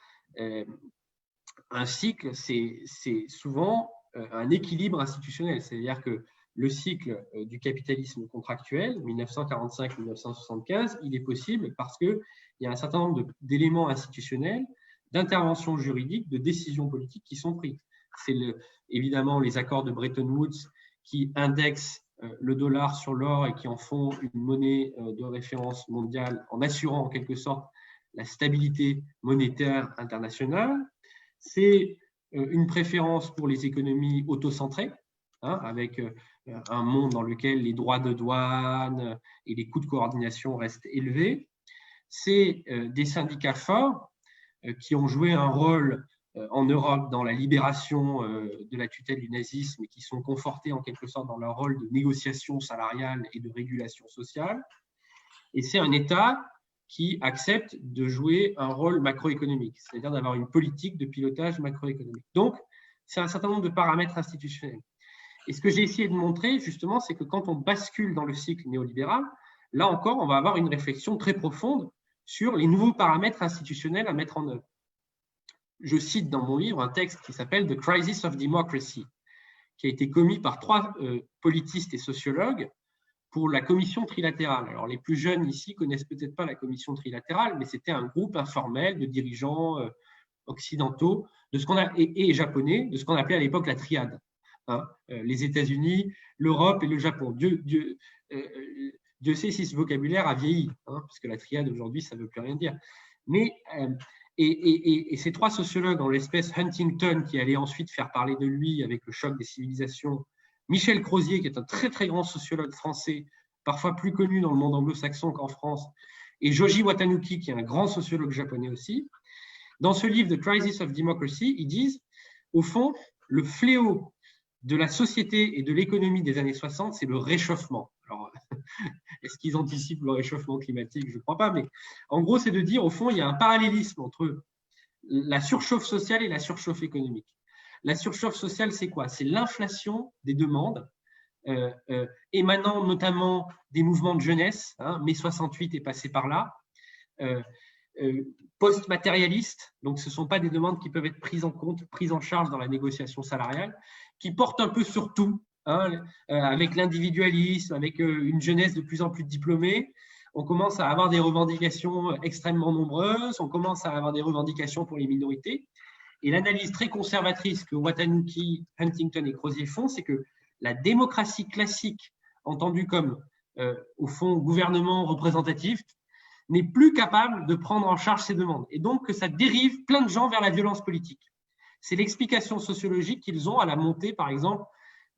un cycle, c'est souvent un équilibre institutionnel. C'est-à-dire que le cycle du capitalisme contractuel, 1945-1975, il est possible parce qu'il y a un certain nombre d'éléments institutionnels, d'interventions juridiques, de décisions politiques qui sont prises. C'est évidemment les accords de Bretton Woods qui indexent le dollar sur l'or et qui en font une monnaie de référence mondiale en assurant en quelque sorte la stabilité monétaire internationale. C'est une préférence pour les économies autocentrées, avec un monde dans lequel les droits de douane et les coûts de coordination restent élevés. C'est des syndicats forts qui ont joué un rôle en Europe dans la libération de la tutelle du nazisme et qui sont confortés en quelque sorte dans leur rôle de négociation salariale et de régulation sociale. Et c'est un État qui accepte de jouer un rôle macroéconomique, c'est-à-dire d'avoir une politique de pilotage macroéconomique. Donc, c'est un certain nombre de paramètres institutionnels. Et ce que j'ai essayé de montrer, justement, c'est que quand on bascule dans le cycle néolibéral, là encore, on va avoir une réflexion très profonde sur les nouveaux paramètres institutionnels à mettre en œuvre. Je cite dans mon livre un texte qui s'appelle « The Crisis of Democracy », qui a été commis par 3 politistes et sociologues pour la commission trilatérale. Alors, les plus jeunes ici connaissent peut-être pas la commission trilatérale, mais c'était un groupe informel de dirigeants occidentaux et japonais de ce qu'on appelait à l'époque la triade. Les États-Unis, l'Europe et le Japon. Dieu sait si ce vocabulaire a vieilli, parce que la triade aujourd'hui, ça ne veut plus rien dire. Mais, et ces trois sociologues, en l'espèce Huntington, qui allait ensuite faire parler de lui avec le choc des civilisations, Michel Crozier, qui est un très très grand sociologue français, parfois plus connu dans le monde anglo-saxon qu'en France, et Joji Watanuki, qui est un grand sociologue japonais aussi, dans ce livre The Crisis of Democracy, ils disent, au fond, le fléau de la société et de l'économie des années 60, c'est le réchauffement. Alors, est-ce qu'ils anticipent le réchauffement climatique? Je ne crois pas, mais en gros, c'est de dire, au fond, il y a un parallélisme entre la surchauffe sociale et la surchauffe économique. La surchauffe sociale, c'est quoi? C'est l'inflation des demandes, émanant notamment des mouvements de jeunesse, mai 68 est passé par là, post-matérialistes, donc ce ne sont pas des demandes qui peuvent être prises en compte, prises en charge dans la négociation salariale, qui portent un peu sur tout, avec l'individualisme, avec une jeunesse de plus en plus diplômée. On commence à avoir des revendications extrêmement nombreuses, on commence à avoir des revendications pour les minorités. Et l'analyse très conservatrice que Watanuki, Huntington et Crozier font, c'est que la démocratie classique, entendue comme, au fond, gouvernement représentatif, n'est plus capable de prendre en charge ces demandes. Et donc, que ça dérive plein de gens vers la violence politique. C'est l'explication sociologique qu'ils ont à la montée, par exemple,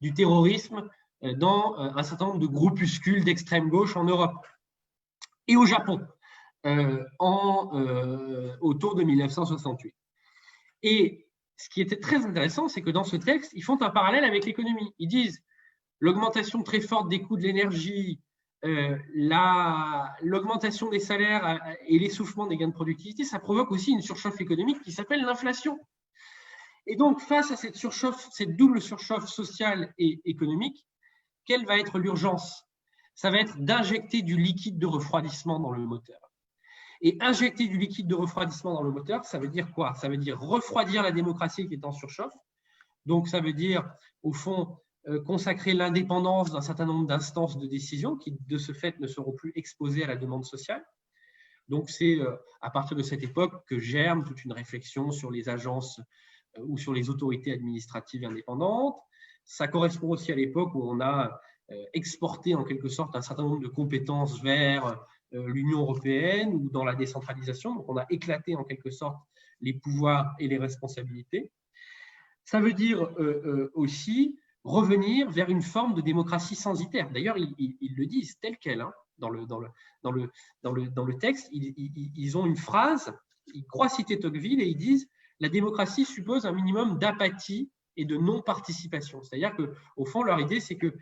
du terrorisme dans un certain nombre de groupuscules d'extrême gauche en Europe et au Japon, autour de 1968. Et ce qui était très intéressant, c'est que dans ce texte, ils font un parallèle avec l'économie. Ils disent l'augmentation très forte des coûts de l'énergie, l'augmentation des salaires et l'essoufflement des gains de productivité, ça provoque aussi une surchauffe économique qui s'appelle l'inflation. Et donc, face à cette surchauffe, cette double surchauffe sociale et économique, quelle va être l'urgence? Ça va être d'injecter du liquide de refroidissement dans le moteur. Et injecter du liquide de refroidissement dans le moteur, ça veut dire quoi? Ça veut dire refroidir la démocratie qui est en surchauffe. Donc, ça veut dire, au fond, consacrer l'indépendance d'un certain nombre d'instances de décision qui, de ce fait, ne seront plus exposées à la demande sociale. Donc, c'est à partir de cette époque que germe toute une réflexion sur les agences ou sur les autorités administratives indépendantes. Ça correspond aussi à l'époque où on a exporté en quelque sorte un certain nombre de compétences vers l'Union européenne ou dans la décentralisation. Donc, on a éclaté en quelque sorte les pouvoirs et les responsabilités. Ça veut dire aussi revenir vers une forme de démocratie censitaire. D'ailleurs, ils le disent tel quel, dans le texte. Ils ont une phrase, ils croient citer Tocqueville et ils disent « La démocratie suppose un minimum d'apathie et de non-participation ». C'est-à-dire qu'au fond, leur idée, c'est que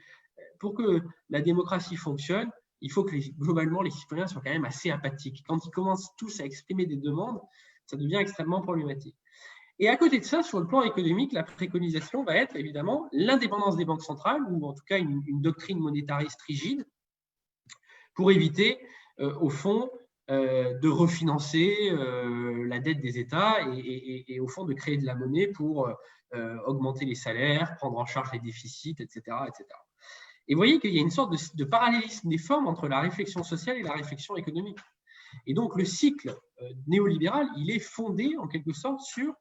pour que la démocratie fonctionne, il faut que globalement, les citoyens soient quand même assez apathiques. Quand ils commencent tous à exprimer des demandes, ça devient extrêmement problématique. Et à côté de ça, sur le plan économique, la préconisation va être évidemment l'indépendance des banques centrales, ou en tout cas une doctrine monétariste rigide, pour éviter, au fond, de refinancer la dette des États et au fond de créer de la monnaie pour augmenter les salaires, prendre en charge les déficits, etc. etc. Et vous voyez qu'il y a une sorte de parallélisme des formes entre la réflexion sociale et la réflexion économique. Et donc le cycle néolibéral, il est fondé en quelque sorte sur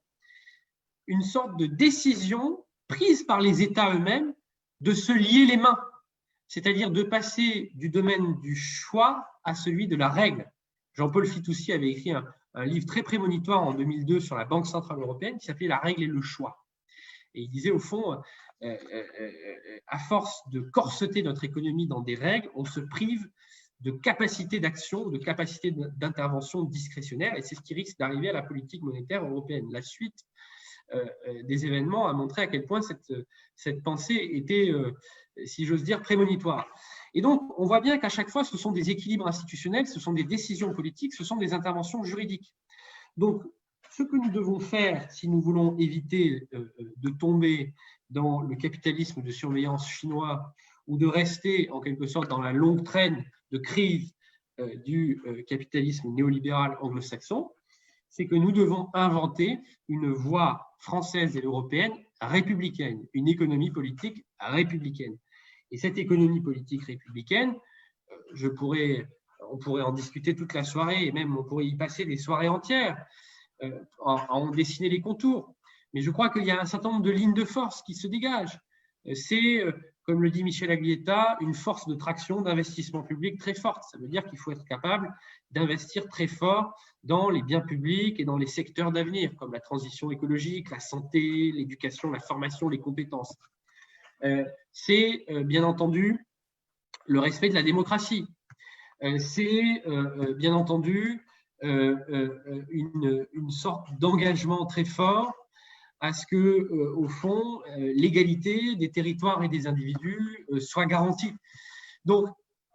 une sorte de décision prise par les États eux-mêmes de se lier les mains, c'est-à-dire de passer du domaine du choix à celui de la règle. Jean-Paul Fitoussi avait écrit un livre très prémonitoire en 2002 sur la Banque centrale européenne qui s'appelait « La règle et le choix ». Et il disait au fond, à force de corseter notre économie dans des règles, on se prive de capacité d'action, de capacité d'intervention discrétionnaire, et c'est ce qui risque d'arriver à la politique monétaire européenne. La suite des événements a montré à quel point cette pensée était, si j'ose dire, prémonitoire. Et donc, on voit bien qu'à chaque fois, ce sont des équilibres institutionnels, ce sont des décisions politiques, ce sont des interventions juridiques. Donc, ce que nous devons faire si nous voulons éviter de tomber dans le capitalisme de surveillance chinois ou de rester en quelque sorte dans la longue traîne de crise du capitalisme néolibéral anglo-saxon, c'est que nous devons inventer une voie française et européenne républicaine, une économie politique républicaine. Et cette économie politique républicaine, on pourrait en discuter toute la soirée, et même on pourrait y passer des soirées entières. en dessiner les contours. Mais je crois qu'il y a un certain nombre de lignes de force qui se dégagent. C'est, comme le dit Michel Aglietta, une force de traction d'investissement public très forte. Ça veut dire qu'il faut être capable d'investir très fort dans les biens publics et dans les secteurs d'avenir, comme la transition écologique, la santé, l'éducation, la formation, les compétences. C'est bien entendu le respect de la démocratie. C'est bien entendu une sorte d'engagement très fort à ce que, au fond, l'égalité des territoires et des individus soit garantie. Donc,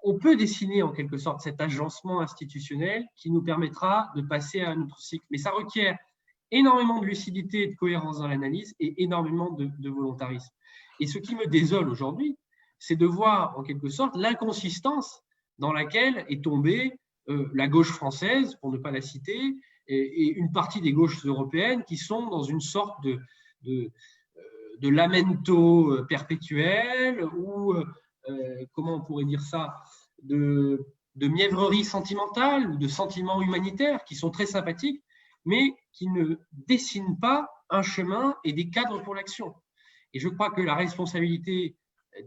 on peut dessiner en quelque sorte cet agencement institutionnel qui nous permettra de passer à un autre cycle. Mais ça requiert énormément de lucidité et de cohérence dans l'analyse et énormément de volontarisme. Et ce qui me désole aujourd'hui, c'est de voir en quelque sorte l'inconsistance dans laquelle est tombée la gauche française, pour ne pas la citer, et une partie des gauches européennes qui sont dans une sorte de lamento perpétuel ou, comment on pourrait dire ça, de mièvrerie sentimentale ou de sentiments humanitaires qui sont très sympathiques, mais qui ne dessinent pas un chemin et des cadres pour l'action. Et je crois que la responsabilité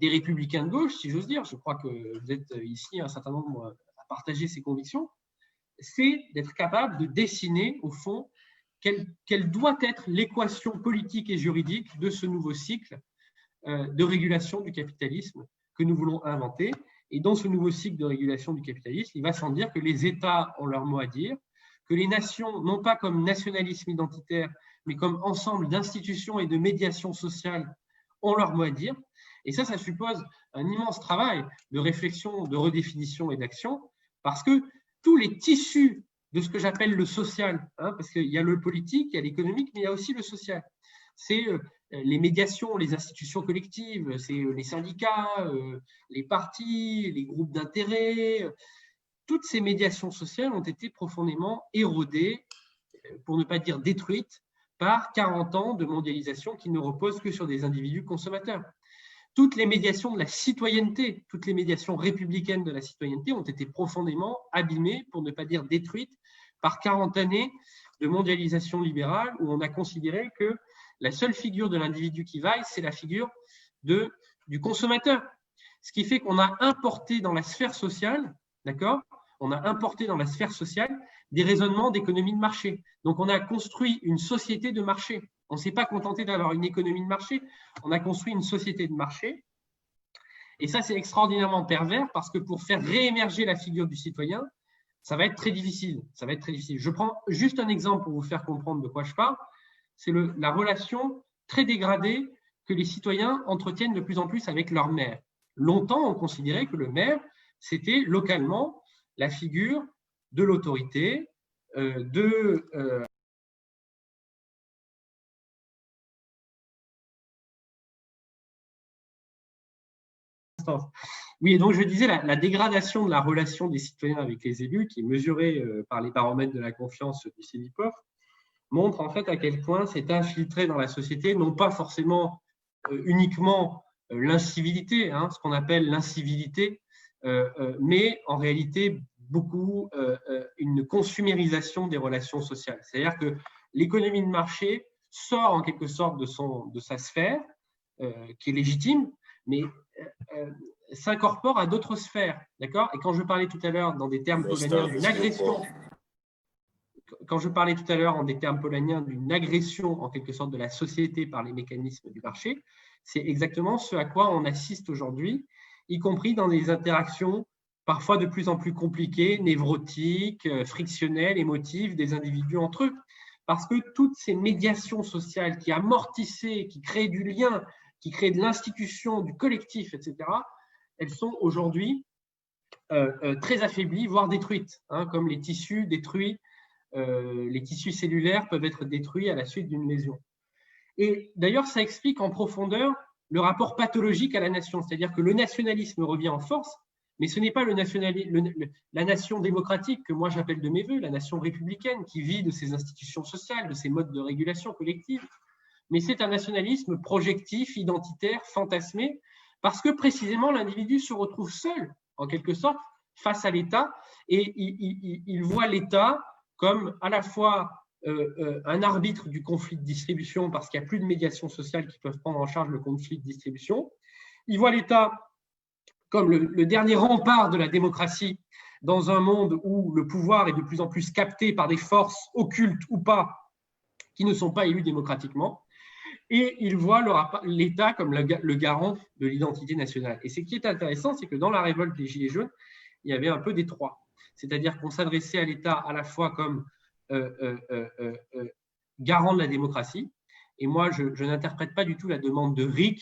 des républicains de gauche, si j'ose dire, je crois que vous êtes ici un certain nombre à partager ces convictions, c'est d'être capable de dessiner, au fond, quelle doit être l'équation politique et juridique de ce nouveau cycle de régulation du capitalisme que nous voulons inventer. Et dans ce nouveau cycle de régulation du capitalisme, il va sans dire que les États ont leur mot à dire, que les nations, non pas comme nationalisme identitaire, mais comme ensemble d'institutions et de médiation sociale, ont leur mot à dire. Et ça suppose un immense travail de réflexion, de redéfinition et d'action, parce que tous les tissus de ce que j'appelle le social, parce qu'il y a le politique, il y a l'économique, mais il y a aussi le social. C'est les médiations, les institutions collectives, c'est les syndicats, les partis, les groupes d'intérêt. Toutes ces médiations sociales ont été profondément érodées, pour ne pas dire détruites, par 40 ans de mondialisation qui ne repose que sur des individus consommateurs. Toutes les médiations de la citoyenneté, toutes les médiations républicaines de la citoyenneté ont été profondément abîmées, pour ne pas dire détruites, par 40 années de mondialisation libérale où on a considéré que la seule figure de l'individu qui vaille, c'est la figure du consommateur. Ce qui fait qu'on a importé dans la sphère sociale, d'accord ? On a importé dans la sphère sociale des raisonnements d'économie de marché. Donc, on a construit une société de marché. On ne s'est pas contenté d'avoir une économie de marché, on a construit une société de marché. Et ça, c'est extraordinairement pervers parce que pour faire réémerger la figure du citoyen, ça va être très difficile. Ça va être très difficile. Je prends juste un exemple pour vous faire comprendre de quoi je parle. C'est la relation très dégradée que les citoyens entretiennent de plus en plus avec leur maire. Longtemps, on considérait que le maire, c'était localement la figure de l'autorité, Oui, et donc je disais, la dégradation de la relation des citoyens avec les élus, qui est mesurée par les baromètres de la confiance du CEVIPOF, montre en fait à quel point c'est infiltré dans la société, non pas forcément uniquement l'incivilité, ce qu'on appelle l'incivilité, mais en réalité beaucoup une consumérisation des relations sociales. C'est-à-dire que l'économie de marché sort en quelque sorte de sa sphère, qui est légitime, mais s'incorpore à d'autres sphères, d'accord ? Et quand je parlais tout à l'heure dans des termes polanyiens d'une agression, quand je parlais tout à l'heure en des termes polanyiens d'une agression en quelque sorte de la société par les mécanismes du marché, c'est exactement ce à quoi on assiste aujourd'hui, y compris dans des interactions parfois de plus en plus compliquées, névrotiques, frictionnelles, émotives des individus entre eux. Parce que toutes ces médiations sociales qui amortissaient, qui créaient du lien, qui créent de l'institution, du collectif, etc., elles sont aujourd'hui très affaiblies, voire détruites, comme les tissus détruits, les tissus cellulaires peuvent être détruits à la suite d'une lésion. Et d'ailleurs, ça explique en profondeur le rapport pathologique à la nation, c'est-à-dire que le nationalisme revient en force, mais ce n'est pas la nation démocratique que moi j'appelle de mes voeux, la nation républicaine qui vit de ses institutions sociales, de ses modes de régulation collective, mais c'est un nationalisme projectif, identitaire, fantasmé, parce que précisément l'individu se retrouve seul, en quelque sorte, face à l'État, et il voit l'État comme à la fois un arbitre du conflit de distribution parce qu'il n'y a plus de médiation sociale qui peuvent prendre en charge le conflit de distribution. Il voit l'État comme le dernier rempart de la démocratie dans un monde où le pouvoir est de plus en plus capté par des forces occultes ou pas qui ne sont pas élues démocratiquement. Et il voit l'État comme le garant de l'identité nationale. Et ce qui est intéressant, c'est que dans la révolte des Gilets jaunes, il y avait un peu des trois. C'est-à-dire qu'on s'adressait à l'État à la fois comme garant de la démocratie. Et moi, je n'interprète pas du tout la demande de RIC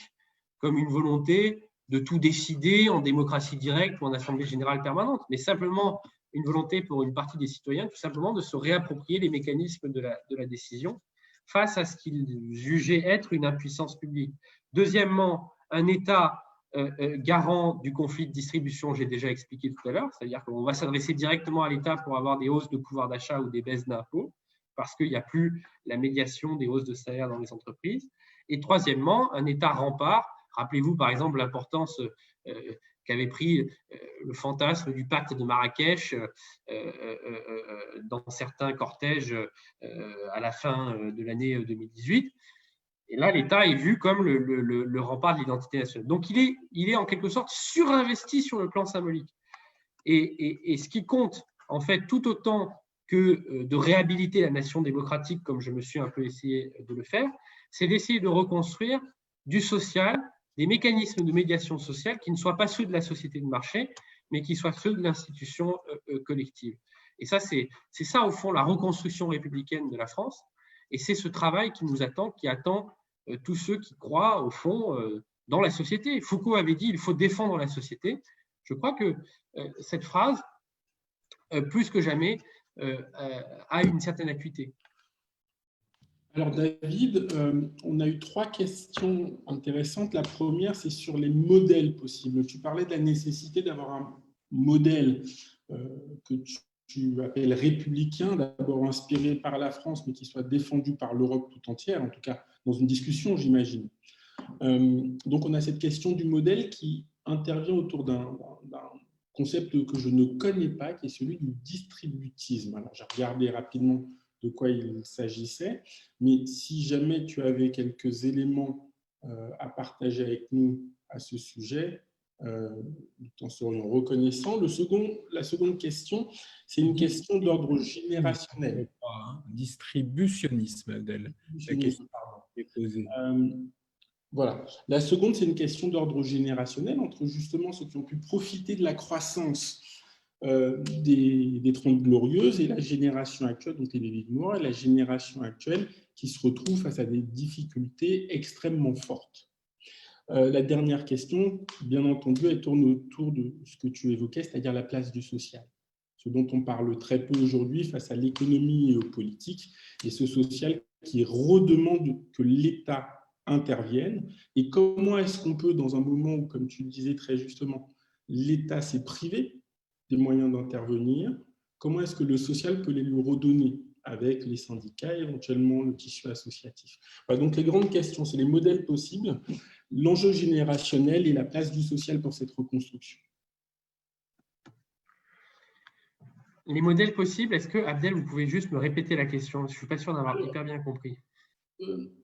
comme une volonté de tout décider en démocratie directe ou en assemblée générale permanente, mais simplement une volonté pour une partie des citoyens, tout simplement de se réapproprier les mécanismes de la décision face à ce qu'ils jugeaient être une impuissance publique. Deuxièmement, un État garant du conflit de distribution, j'ai déjà expliqué tout à l'heure, c'est-à-dire qu'on va s'adresser directement à l'État pour avoir des hausses de pouvoir d'achat ou des baisses d'impôts, parce qu'il n'y a plus la médiation des hausses de salaire dans les entreprises. Et troisièmement, un État rempart. Rappelez-vous par exemple l'importance qu'avait pris le fantasme du pacte de Marrakech dans certains cortèges à la fin de l'année 2018. Et là, l'État est vu comme le rempart de l'identité nationale. Donc, il est en quelque sorte surinvesti sur le plan symbolique. Et ce qui compte, en fait, tout autant que de réhabiliter la nation démocratique, comme je me suis un peu essayé de le faire, c'est d'essayer de reconstruire du social, des mécanismes de médiation sociale qui ne soient pas ceux de la société de marché, mais qui soient ceux de l'institution collective. Et ça, c'est ça, au fond, la reconstruction républicaine de la France. Et c'est ce travail qui nous attend, qui attend tous ceux qui croient, au fond, dans la société. Foucault avait dit « il faut défendre la société ». Je crois que cette phrase, plus que jamais, a une certaine acuité. Alors David, on a eu 3 questions intéressantes. La première, c'est sur les modèles possibles. Tu parlais de la nécessité d'avoir un modèle que tu appelles républicain, d'abord inspiré par la France, mais qui soit défendu par l'Europe tout entière, en tout cas dans une discussion, j'imagine. Donc on a cette question du modèle qui intervient autour d'un concept que je ne connais pas, qui est celui du distributisme. Alors j'ai regardé rapidement de quoi il s'agissait, mais si jamais tu avais quelques éléments à partager avec nous à ce sujet, nous t'en serions reconnaissants. La seconde question, c'est une question d'ordre générationnel. Distributionnisme, Abdel. La question est posée. Voilà. La seconde, c'est une question d'ordre générationnel entre justement ceux qui ont pu profiter de la croissance des 30 Glorieuses et la génération actuelle, donc les baby boomers, et la génération actuelle qui se retrouve face à des difficultés extrêmement fortes. La dernière question, bien entendu, elle tourne autour de ce que tu évoquais, c'est-à-dire la place du social. Ce dont on parle très peu aujourd'hui face à l'économie et aux politiques, et ce social qui redemande que l'État intervienne. Et comment est-ce qu'on peut, dans un moment où, comme tu le disais très justement, l'État s'est privé des moyens d'intervenir, comment est-ce que le social peut les lui redonner avec les syndicats, éventuellement le tissu associatif. Voilà, donc les grandes questions, c'est les modèles possibles, l'enjeu générationnel et la place du social pour cette reconstruction. Les modèles possibles, est-ce que, Abdel, vous pouvez juste me répéter la question? Je ne suis pas sûr d'avoir hyper bien compris.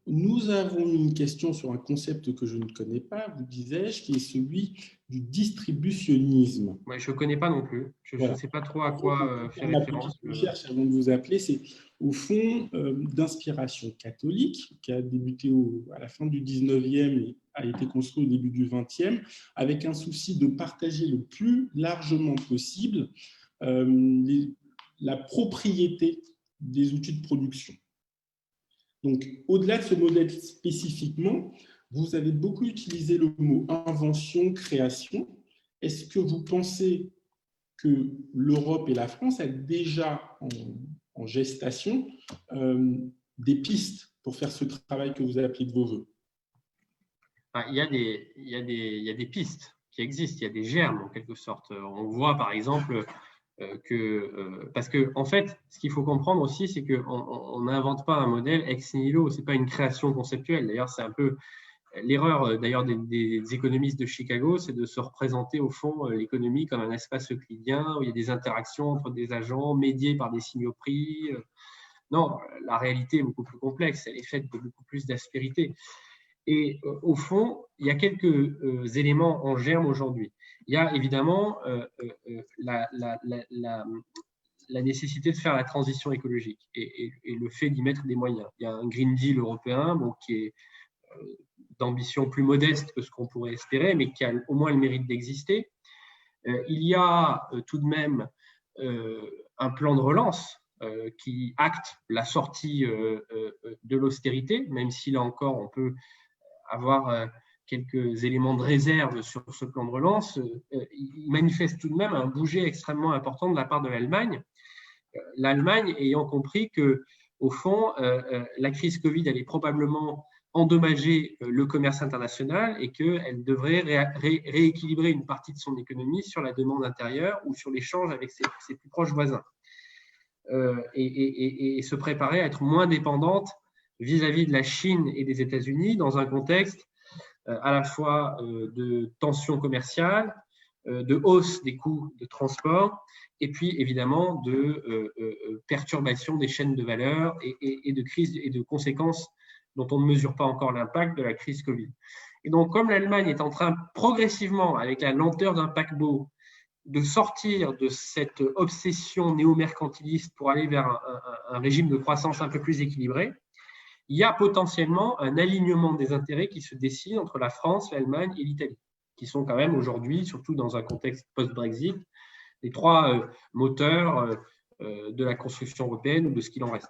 Nous avons une question sur un concept que je ne connais pas, vous disais-je, qui est celui du distributionnisme. Ouais, je ne connais pas non plus. Je ne sais pas trop à quoi faire référence. Ma recherche avant de vous appeler, c'est au fond d'inspiration catholique, qui a débuté à la fin du 19e et a été construit au début du 20e, avec un souci de partager le plus largement possible la propriété des outils de production. Donc, au-delà de ce modèle spécifiquement, vous avez beaucoup utilisé le mot invention, création. Est-ce que vous pensez que l'Europe et la France ont déjà en gestation des pistes pour faire ce travail que vous appelez de vos voeux? Il y a des pistes qui existent, il y a des germes en quelque sorte. On voit par exemple parce que en fait, ce qu'il faut comprendre aussi, c'est qu'on n'invente pas un modèle ex nihilo, c'est pas une création conceptuelle. D'ailleurs, c'est un peu l'erreur d'ailleurs des économistes de Chicago, c'est de se représenter au fond l'économie comme un espace euclidien où il y a des interactions entre des agents médiés par des signaux prix. Non, la réalité est beaucoup plus complexe, elle est faite de beaucoup plus d'aspérité. Et au fond, il y a quelques éléments en germe aujourd'hui. Il y a évidemment la nécessité de faire la transition écologique et le fait d'y mettre des moyens. Il y a un Green Deal européen qui est d'ambition plus modeste que ce qu'on pourrait espérer, mais qui a au moins le mérite d'exister. Il y a tout de même un plan de relance qui acte la sortie de l'austérité, même si là encore on peut avoir quelques éléments de réserve sur ce plan de relance. Il manifeste tout de même un bouger extrêmement important de la part de l'Allemagne. L'Allemagne ayant compris que, au fond, la crise Covid allait probablement endommager le commerce international et qu'elle devrait rééquilibrer une partie de son économie sur la demande intérieure ou sur l'échange avec ses plus proches voisins. Et se préparer à être moins dépendante vis-à-vis de la Chine et des États-Unis dans un contexte à la fois de tensions commerciales, de hausse des coûts de transport et puis évidemment de perturbation des chaînes de valeur et de crise et de conséquences dont on ne mesure pas encore l'impact de la crise Covid. Et donc, comme l'Allemagne est en train progressivement, avec la lenteur d'un paquebot, de sortir de cette obsession néo-mercantiliste pour aller vers un régime de croissance un peu plus équilibré, il y a potentiellement un alignement des intérêts qui se dessine entre la France, l'Allemagne et l'Italie, qui sont quand même aujourd'hui, surtout dans un contexte post-Brexit, les trois moteurs de la construction européenne ou de ce qu'il en reste.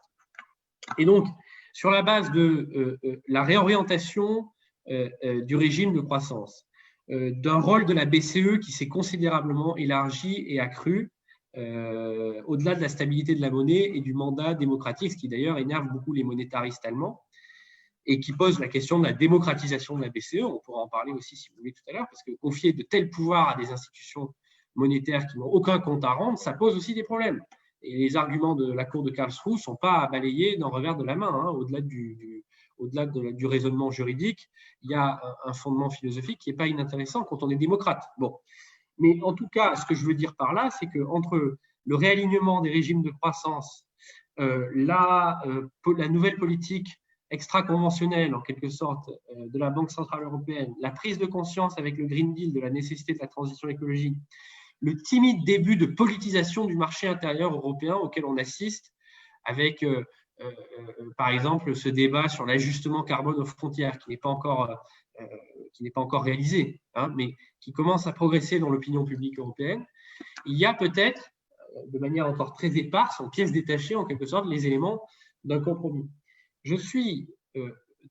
Et donc, sur la base de la réorientation du régime de croissance, d'un rôle de la BCE qui s'est considérablement élargi et accru, au-delà de la stabilité de la monnaie et du mandat démocratique, ce qui d'ailleurs énerve beaucoup les monétaristes allemands, et qui pose la question de la démocratisation de la BCE. On pourra en parler aussi si vous voulez tout à l'heure, parce que confier de tels pouvoirs à des institutions monétaires qui n'ont aucun compte à rendre, ça pose aussi des problèmes. Et les arguments de la Cour de Karlsruhe ne sont pas à balayer d'un revers de la main. Hein. Au-delà du raisonnement juridique, il y a un fondement philosophique qui n'est pas inintéressant quand on est démocrate. Bon. Mais en tout cas, ce que je veux dire par là, c'est qu'entre le réalignement des régimes de croissance, la nouvelle politique extra-conventionnelle, en quelque sorte, de la Banque centrale européenne, la prise de conscience avec le Green Deal de la nécessité de la transition écologique, le timide début de politisation du marché intérieur européen auquel on assiste avec, par exemple, ce débat sur l'ajustement carbone aux frontières qui n'est pas encore réalisé, hein, mais qui commence à progresser dans l'opinion publique européenne. Il y a peut-être, de manière encore très éparse, en pièces détachées, en quelque sorte, les éléments d'un compromis. Je suis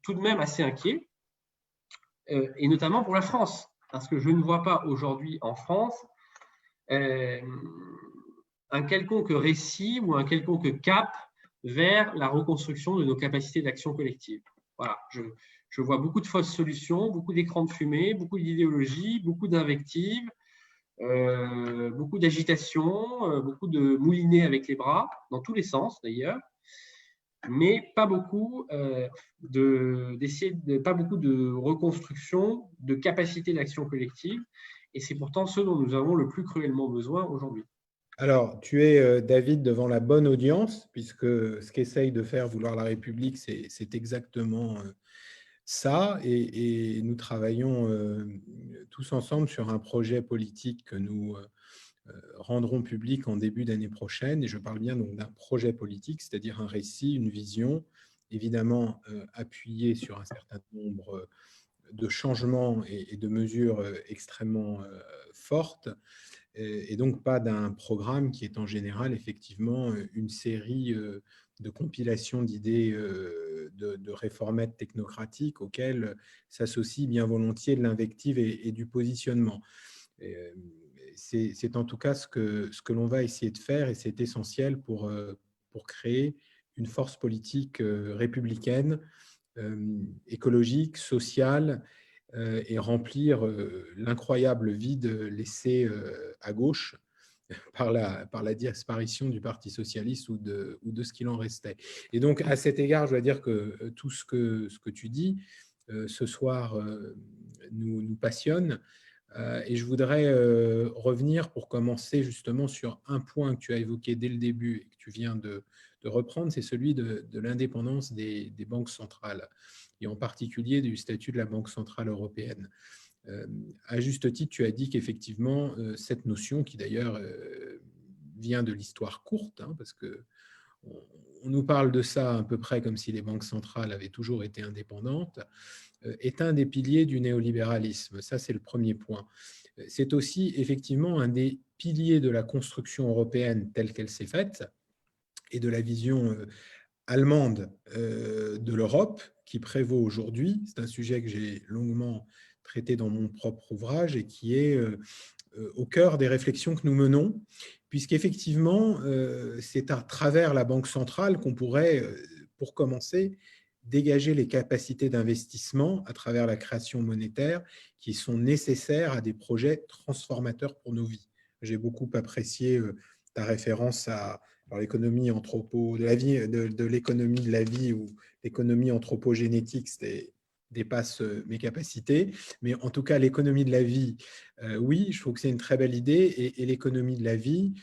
tout de même assez inquiet, et notamment pour la France, parce que je ne vois pas aujourd'hui en France un quelconque récit ou un quelconque cap vers la reconstruction de nos capacités d'action collective. Voilà, je vois beaucoup de fausses solutions, beaucoup d'écrans de fumée, beaucoup d'idéologie, beaucoup d'invectives, beaucoup d'agitation, beaucoup de moulinets avec les bras, dans tous les sens d'ailleurs, mais pas beaucoup pas beaucoup de reconstruction, de capacité d'action collective, et c'est pourtant ce dont nous avons le plus cruellement besoin aujourd'hui. Alors, tu es, David, devant la bonne audience, puisque ce qu'essaye de faire Vouloir la République, c'est exactement ça. Et nous travaillons tous ensemble sur un projet politique que nous rendrons public en début d'année prochaine. Et je parle bien donc d'un projet politique, c'est-à-dire un récit, une vision, évidemment appuyé sur un certain nombre de changements et de mesures extrêmement fortes, et donc pas d'un programme qui est en général effectivement une série de compilations d'idées de réformettes technocratiques auxquelles s'associe bien volontiers de l'invective et du positionnement. C'est en tout cas ce que l'on va essayer de faire, et c'est essentiel pour créer une force politique républicaine, écologique, sociale, et remplir l'incroyable vide laissé à gauche par la disparition du Parti socialiste ou de ce qu'il en restait. Et donc, à cet égard, je dois dire que tout ce que tu dis ce soir nous passionne. Et je voudrais revenir pour commencer justement sur un point que tu as évoqué dès le début et que tu viens de reprendre, c'est celui de l'indépendance des banques centrales, et en particulier du statut de la Banque centrale européenne. À juste titre, tu as dit qu'effectivement, cette notion, qui d'ailleurs vient de l'histoire courte, parce que on nous parle de ça à peu près comme si les banques centrales avaient toujours été indépendantes, est un des piliers du néolibéralisme. Ça, c'est le premier point. C'est aussi effectivement un des piliers de la construction européenne telle qu'elle s'est faite et de la vision allemande de l'Europe qui prévaut aujourd'hui. C'est un sujet que j'ai longuement traité dans mon propre ouvrage et qui est au cœur des réflexions que nous menons, puisqu'effectivement, c'est à travers la Banque centrale qu'on pourrait, pour commencer, dégager les capacités d'investissement à travers la création monétaire qui sont nécessaires à des projets transformateurs pour nos vies. J'ai beaucoup apprécié ta référence à l'économie de l'économie de la vie ou l'économie anthropogénétique, dépasse mes capacités, mais en tout cas l'économie de la vie, oui, je trouve que c'est une très belle idée, et l'économie de la vie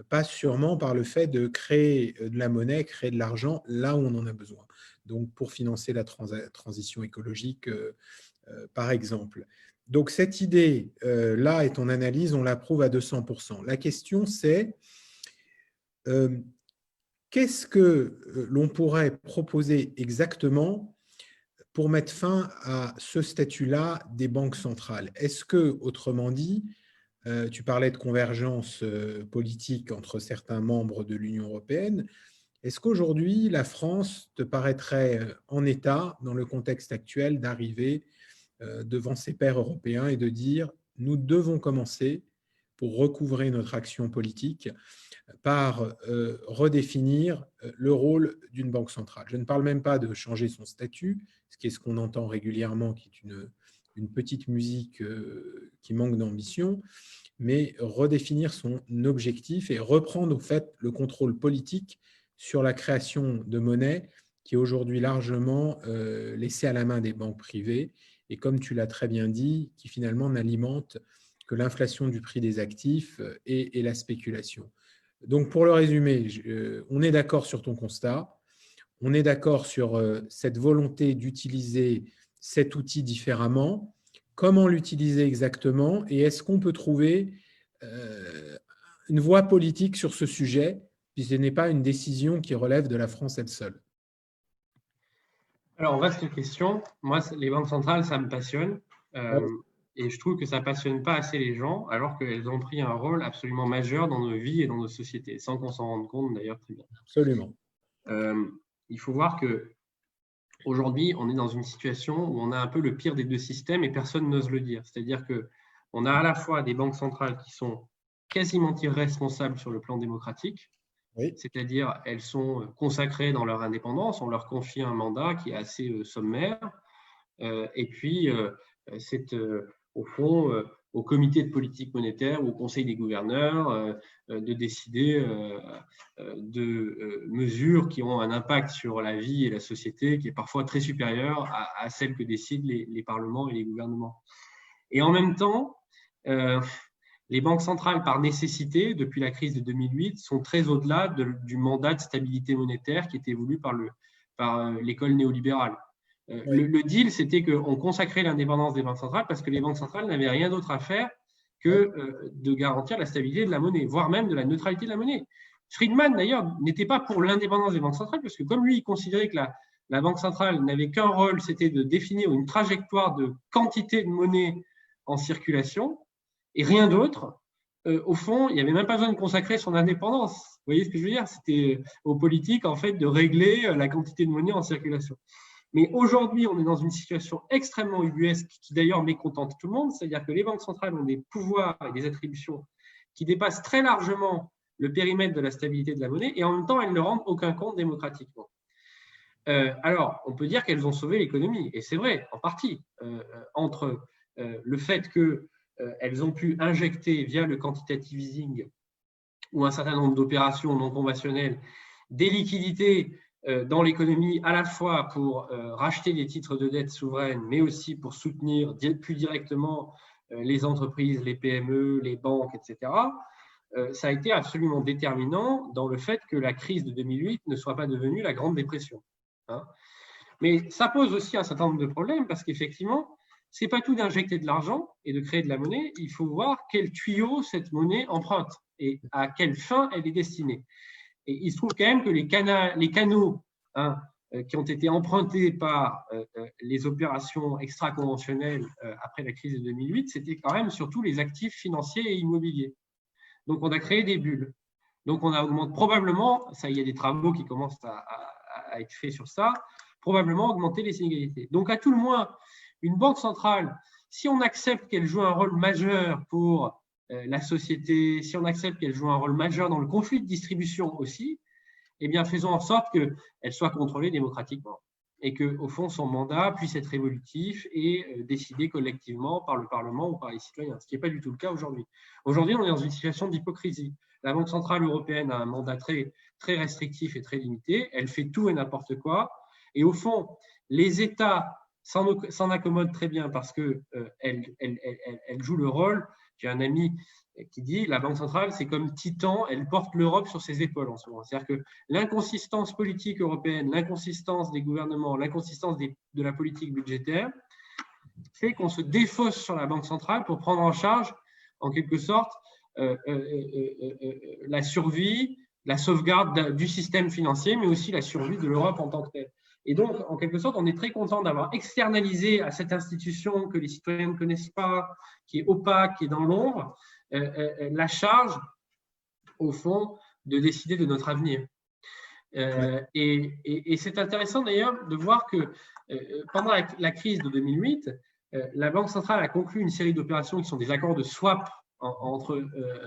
passe sûrement par le fait de créer de la monnaie, créer de l'argent là où on en a besoin. Donc pour financer la transition écologique, par exemple. Donc cette idée là et ton analyse, on l'approuve à 200%. La question c'est qu'est-ce que l'on pourrait proposer exactement pour mettre fin à ce statut-là des banques centrales? Est-ce que, autrement dit, tu parlais de convergence politique entre certains membres de l'Union européenne, est-ce qu'aujourd'hui, la France te paraîtrait en état, dans le contexte actuel, d'arriver devant ses pairs européens et de dire « nous devons commencer, pour recouvrer notre action politique, par redéfinir le rôle d'une banque centrale ». Je ne parle même pas de changer son statut, ce qui est ce qu'on entend régulièrement, qui est une petite musique qui manque d'ambition, mais redéfinir son objectif et reprendre au fait le contrôle politique sur la création de monnaie qui est aujourd'hui largement laissée à la main des banques privées et, comme tu l'as très bien dit, qui finalement n'alimente que l'inflation du prix des actifs et la spéculation. Donc, pour le résumer, on est d'accord sur ton constat, on est d'accord sur cette volonté d'utiliser cet outil différemment. Comment l'utiliser exactement, et est-ce qu'on peut trouver une voie politique sur ce sujet, puisque ce n'est pas une décision qui relève de la France elle seule? Alors, vaste question. Moi, les banques centrales, ça me passionne. Et je trouve que ça ne passionne pas assez les gens, alors qu'elles ont pris un rôle absolument majeur dans nos vies et dans nos sociétés, sans qu'on s'en rende compte d'ailleurs très bien. Absolument. Il faut voir qu'aujourd'hui, on est dans une situation où on a un peu le pire des deux systèmes et personne n'ose le dire. C'est-à-dire qu'on a à la fois des banques centrales qui sont quasiment irresponsables sur le plan démocratique, oui. C'est-à-dire elles sont consacrées dans leur indépendance, on leur confie un mandat qui est assez sommaire, et puis c'est au fond au comité de politique monétaire ou au conseil des gouverneurs de décider de mesures qui ont un impact sur la vie et la société qui est parfois très supérieur à celle que décident les parlements et les gouvernements. Et en même temps, les banques centrales, par nécessité, depuis la crise de 2008, sont très au-delà du mandat de stabilité monétaire qui était voulu par l'école néolibérale. Oui. Le deal, c'était qu'on consacrait l'indépendance des banques centrales parce que les banques centrales n'avaient rien d'autre à faire que de garantir la stabilité de la monnaie, voire même de la neutralité de la monnaie. Friedman, d'ailleurs, n'était pas pour l'indépendance des banques centrales parce que, comme lui, il considérait que la banque centrale n'avait qu'un rôle, c'était de définir une trajectoire de quantité de monnaie en circulation et rien d'autre. Au fond, il n'y avait même pas besoin de consacrer son indépendance. Vous voyez ce que je veux dire? C'était aux politiques, en fait, de régler la quantité de monnaie en circulation. Mais aujourd'hui, on est dans une situation extrêmement ubuesque qui d'ailleurs mécontente tout le monde, c'est-à-dire que les banques centrales ont des pouvoirs et des attributions qui dépassent très largement le périmètre de la stabilité de la monnaie et en même temps, elles ne rendent aucun compte démocratiquement. Alors, on peut dire qu'elles ont sauvé l'économie, et c'est vrai, en partie, entre le fait qu'elles ont pu injecter via le quantitative easing ou un certain nombre d'opérations non conventionnelles des liquidités dans l'économie, à la fois pour racheter des titres de dette souveraine, mais aussi pour soutenir plus directement les entreprises, les PME, les banques, etc., ça a été absolument déterminant dans le fait que la crise de 2008 ne soit pas devenue la Grande Dépression. Hein. Mais ça pose aussi un certain nombre de problèmes parce qu'effectivement, ce n'est pas tout d'injecter de l'argent et de créer de la monnaie. Il faut voir quel tuyau cette monnaie emprunte et à quelle fin elle est destinée. Et il se trouve quand même que les canaux qui ont été empruntés par les opérations extra-conventionnelles après la crise de 2008, c'était quand même surtout les actifs financiers et immobiliers. Donc, on a créé des bulles. Donc, on augmente probablement, ça, il y a des travaux qui commencent à être faits sur ça, probablement augmenter les inégalités. Donc, à tout le moins, une banque centrale, si on accepte qu'elle joue un rôle majeur pour la société, si on accepte qu'elle joue un rôle majeur dans le conflit de distribution aussi, eh bien, faisons en sorte qu'elle soit contrôlée démocratiquement et qu'au fond, son mandat puisse être évolutif et décidé collectivement par le Parlement ou par les citoyens, ce qui n'est pas du tout le cas aujourd'hui. Aujourd'hui, on est dans une situation d'hypocrisie. La Banque centrale européenne a un mandat très, très restrictif et très limité. Elle fait tout et n'importe quoi. Et au fond, les États s'en accommodent très bien parce qu'elle joue le rôle. J'ai un ami qui dit la Banque centrale, c'est comme Titan, elle porte l'Europe sur ses épaules en ce moment. C'est-à-dire que l'inconsistance politique européenne, l'inconsistance des gouvernements, l'inconsistance de la politique budgétaire fait qu'on se défausse sur la Banque centrale pour prendre en charge, en quelque sorte, la survie, la sauvegarde du système financier, mais aussi la survie de l'Europe en tant que telle. Et donc, en quelque sorte, on est très content d'avoir externalisé à cette institution que les citoyens ne connaissent pas, qui est opaque, qui est dans l'ombre, la charge, au fond, de décider de notre avenir. Et c'est intéressant d'ailleurs de voir que pendant la crise de 2008, la Banque centrale a conclu une série d'opérations qui sont des accords de swap entre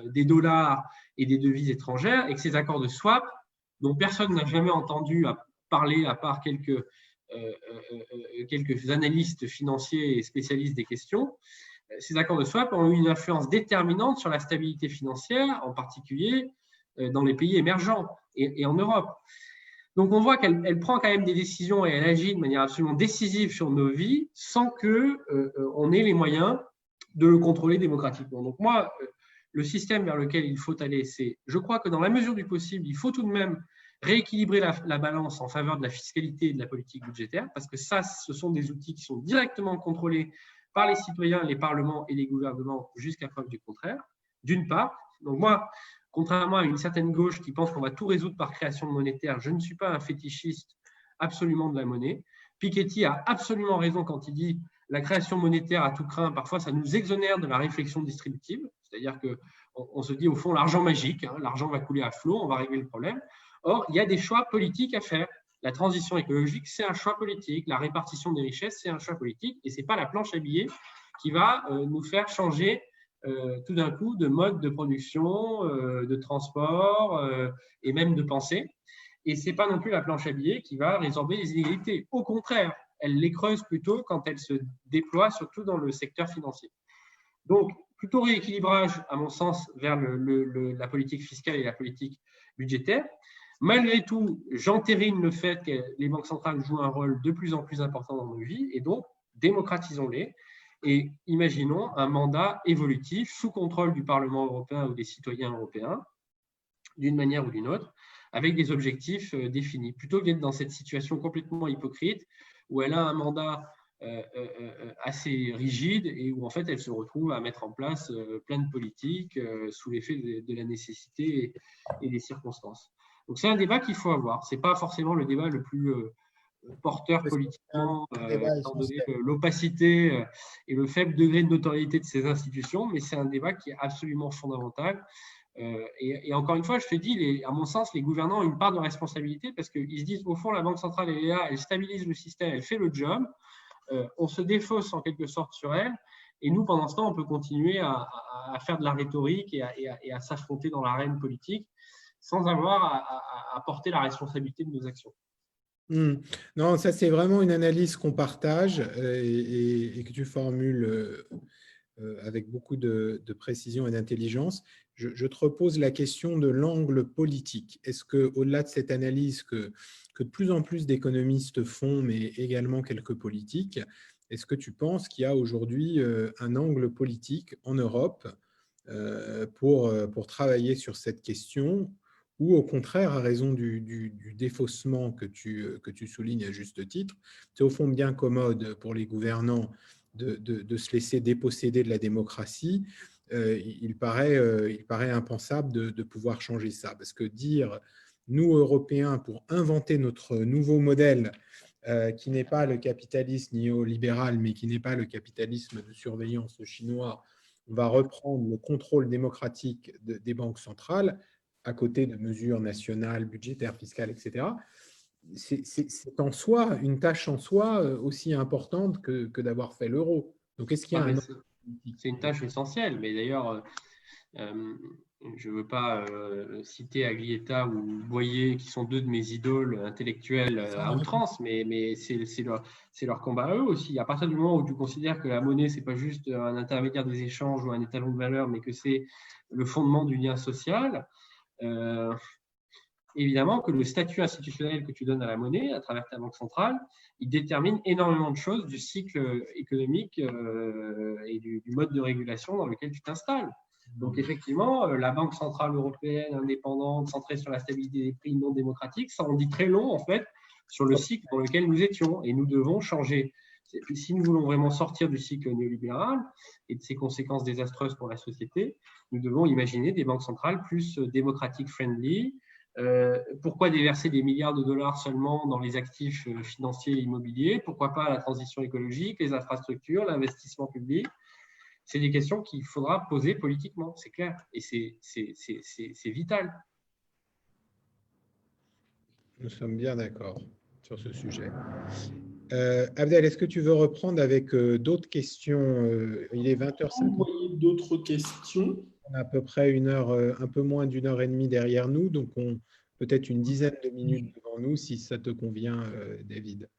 des dollars et des devises étrangères, et que ces accords de swap, dont personne n'a jamais entendu parler à part quelques analystes financiers et spécialistes des questions, ces accords de swap ont eu une influence déterminante sur la stabilité financière, en particulier dans les pays émergents et en Europe. Donc, on voit qu'elle prend quand même des décisions et elle agit de manière absolument décisive sur nos vies sans qu'on ait les moyens de le contrôler démocratiquement. Donc, moi, le système vers lequel il faut aller, c'est, je crois que dans la mesure du possible, il faut tout de même rééquilibrer la balance en faveur de la fiscalité et de la politique budgétaire, parce que ça, ce sont des outils qui sont directement contrôlés par les citoyens, les parlements et les gouvernements jusqu'à preuve du contraire, d'une part. Donc moi, contrairement à une certaine gauche qui pense qu'on va tout résoudre par création de monétaire, je ne suis pas un fétichiste absolument de la monnaie. Piketty a absolument raison quand il dit la création monétaire à tout craint, parfois ça nous exonère de la réflexion distributive, c'est-à-dire qu'on se dit au fond l'argent magique, l'argent va couler à flot, on va régler le problème. Or, il y a des choix politiques à faire. La transition écologique, c'est un choix politique. La répartition des richesses, c'est un choix politique. Et ce n'est pas la planche à billets qui va nous faire changer tout d'un coup de mode de production, de transport et même de pensée. Et ce n'est pas non plus la planche à billets qui va résorber les inégalités. Au contraire, elle les creuse plutôt quand elle se déploie, surtout dans le secteur financier. Donc, plutôt rééquilibrage, à mon sens, vers la politique fiscale et la politique budgétaire. Malgré tout, j'entérine le fait que les banques centrales jouent un rôle de plus en plus important dans nos vies et donc démocratisons-les et imaginons un mandat évolutif sous contrôle du Parlement européen ou des citoyens européens, d'une manière ou d'une autre, avec des objectifs définis, plutôt que d'être dans cette situation complètement hypocrite où elle a un mandat assez rigide et où en fait elle se retrouve à mettre en place plein de politiques sous l'effet de la nécessité et des circonstances. Donc c'est un débat qu'il faut avoir. Ce n'est pas forcément le débat le plus porteur politiquement, étant donné l'opacité et le faible degré de notoriété de ces institutions, mais c'est un débat qui est absolument fondamental. Et encore une fois, je te dis, à mon sens, les gouvernants ont une part de responsabilité parce qu'ils se disent, au fond, la Banque centrale, elle est là, elle stabilise le système, elle fait le job, on se défausse en quelque sorte sur elle, et nous, pendant ce temps, on peut continuer à faire de la rhétorique et à s'affronter dans l'arène politique sans avoir à porter la responsabilité de nos actions. Non, ça c'est vraiment une analyse qu'on partage et que tu formules avec beaucoup de précision et d'intelligence. Je te repose la question de l'angle politique. Est-ce qu'au-delà de cette analyse que de plus en plus d'économistes font, mais également quelques politiques, est-ce que tu penses qu'il y a aujourd'hui un angle politique en Europe pour travailler sur cette question, ou au contraire, à raison du défaussement que tu soulignes à juste titre, c'est au fond bien commode pour les gouvernants de se laisser déposséder de la démocratie. Il paraît impensable de pouvoir changer ça, parce que dire, nous, Européens, pour inventer notre nouveau modèle, qui n'est pas le capitalisme néolibéral, mais qui n'est pas le capitalisme de surveillance chinois, on va reprendre le contrôle démocratique des banques centrales, à côté de mesures nationales, budgétaires, fiscales, etc. C'est en soi, une tâche en soi aussi importante que d'avoir fait l'euro. Donc, est-ce qu'il y a c'est une tâche essentielle, mais d'ailleurs, je ne veux pas citer Aglietta ou Boyer, qui sont deux de mes idoles intellectuelles à outrance, mais c'est leur combat à eux aussi. À partir du moment où tu considères que la monnaie, ce n'est pas juste un intermédiaire des échanges ou un étalon de valeur, mais que c'est le fondement du lien social, évidemment que le statut institutionnel que tu donnes à la monnaie, à travers ta banque centrale, il détermine énormément de choses du cycle économique et du mode de régulation dans lequel tu t'installes. Donc, effectivement, la Banque centrale européenne indépendante, centrée sur la stabilité des prix, non démocratique, ça en dit très long, en fait, sur le cycle dans lequel nous étions. Et nous devons changer. Si nous voulons vraiment sortir du cycle néolibéral et de ses conséquences désastreuses pour la société, nous devons imaginer des banques centrales plus démocratique friendly. Pourquoi déverser des milliards de dollars seulement dans les actifs financiers et immobiliers? Pourquoi pas la transition écologique, les infrastructures, l'investissement public? C'est des questions qu'il faudra poser politiquement, c'est clair, et c'est vital. Nous sommes bien d'accord sur ce sujet. Abdel, est-ce que tu veux reprendre avec d'autres questions? Il est 20h05. Vous voyez d'autres questions? On a à peu près un peu moins d'une heure et demie derrière nous, donc peut-être une dizaine de minutes devant nous, si ça te convient, David.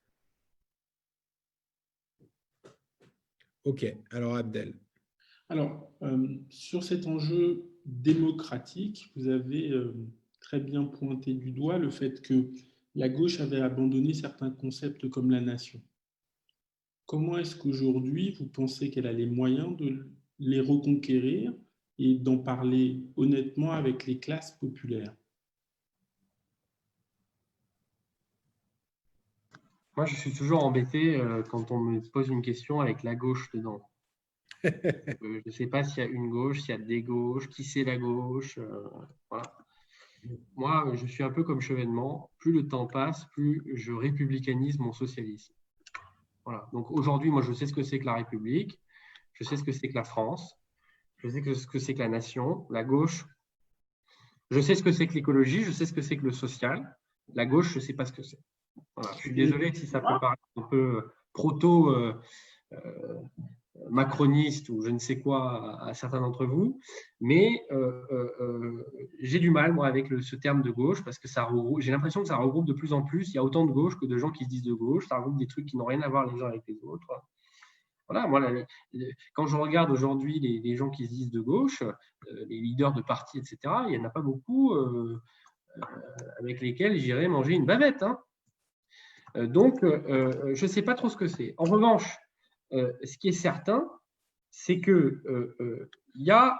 OK, alors Abdel. Alors, sur cet enjeu démocratique, vous avez très bien pointé du doigt le fait que la gauche avait abandonné certains concepts comme la nation. Comment est-ce qu'aujourd'hui, vous pensez qu'elle a les moyens de les reconquérir et d'en parler honnêtement avec les classes populaires? Moi, je suis toujours embêté quand on me pose une question avec la gauche dedans. Je ne sais pas s'il y a une gauche, s'il y a des gauches, qui c'est la gauche. Voilà. Moi, je suis un peu comme Chevènement. Plus le temps passe, plus je républicanise mon socialisme. Voilà. Donc aujourd'hui, moi, je sais ce que c'est que la République, je sais ce que c'est que la France, je sais ce que c'est que la nation, la gauche. Je sais ce que c'est que l'écologie, je sais ce que c'est que le social. La gauche, je ne sais pas ce que c'est. Voilà. Je suis désolé si ça peut paraître un peu macroniste ou je ne sais quoi à certains d'entre vous, mais j'ai du mal, moi, avec ce terme de gauche, parce que j'ai l'impression que ça regroupe de plus en plus. Il y a autant de gauche que de gens qui se disent de gauche. Ça regroupe des trucs qui n'ont rien à voir les uns avec les autres. Voilà, moi, quand je regarde aujourd'hui les gens qui se disent de gauche, les leaders de partis, etc., il n'y en a pas beaucoup avec lesquels j'irai manger une bavette. Hein. Donc, je ne sais pas trop ce que c'est. En revanche, ce qui est certain, c'est qu'il y a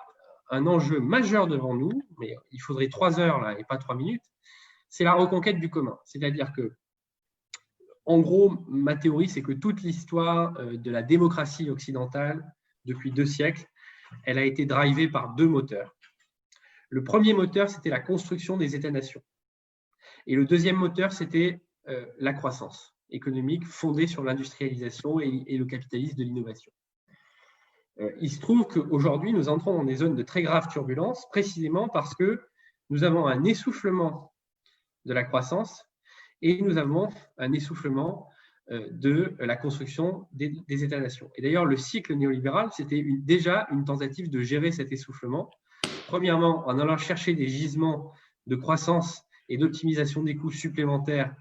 un enjeu majeur devant nous, mais il faudrait 3 heures là, et pas 3 minutes, c'est la reconquête du commun. C'est-à-dire que, en gros, ma théorie, c'est que toute l'histoire de la démocratie occidentale, depuis 2 siècles, elle a été drivée par 2 moteurs. Le premier moteur, c'était la construction des États-nations. Et le deuxième moteur, c'était la croissance économique fondée sur l'industrialisation et le capitalisme de l'innovation. Il se trouve qu'aujourd'hui, nous entrons dans des zones de très graves turbulences, précisément parce que nous avons un essoufflement de la croissance et nous avons un essoufflement de la construction des États-nations. Et d'ailleurs, le cycle néolibéral, c'était déjà une tentative de gérer cet essoufflement. Premièrement, en allant chercher des gisements de croissance et d'optimisation des coûts supplémentaires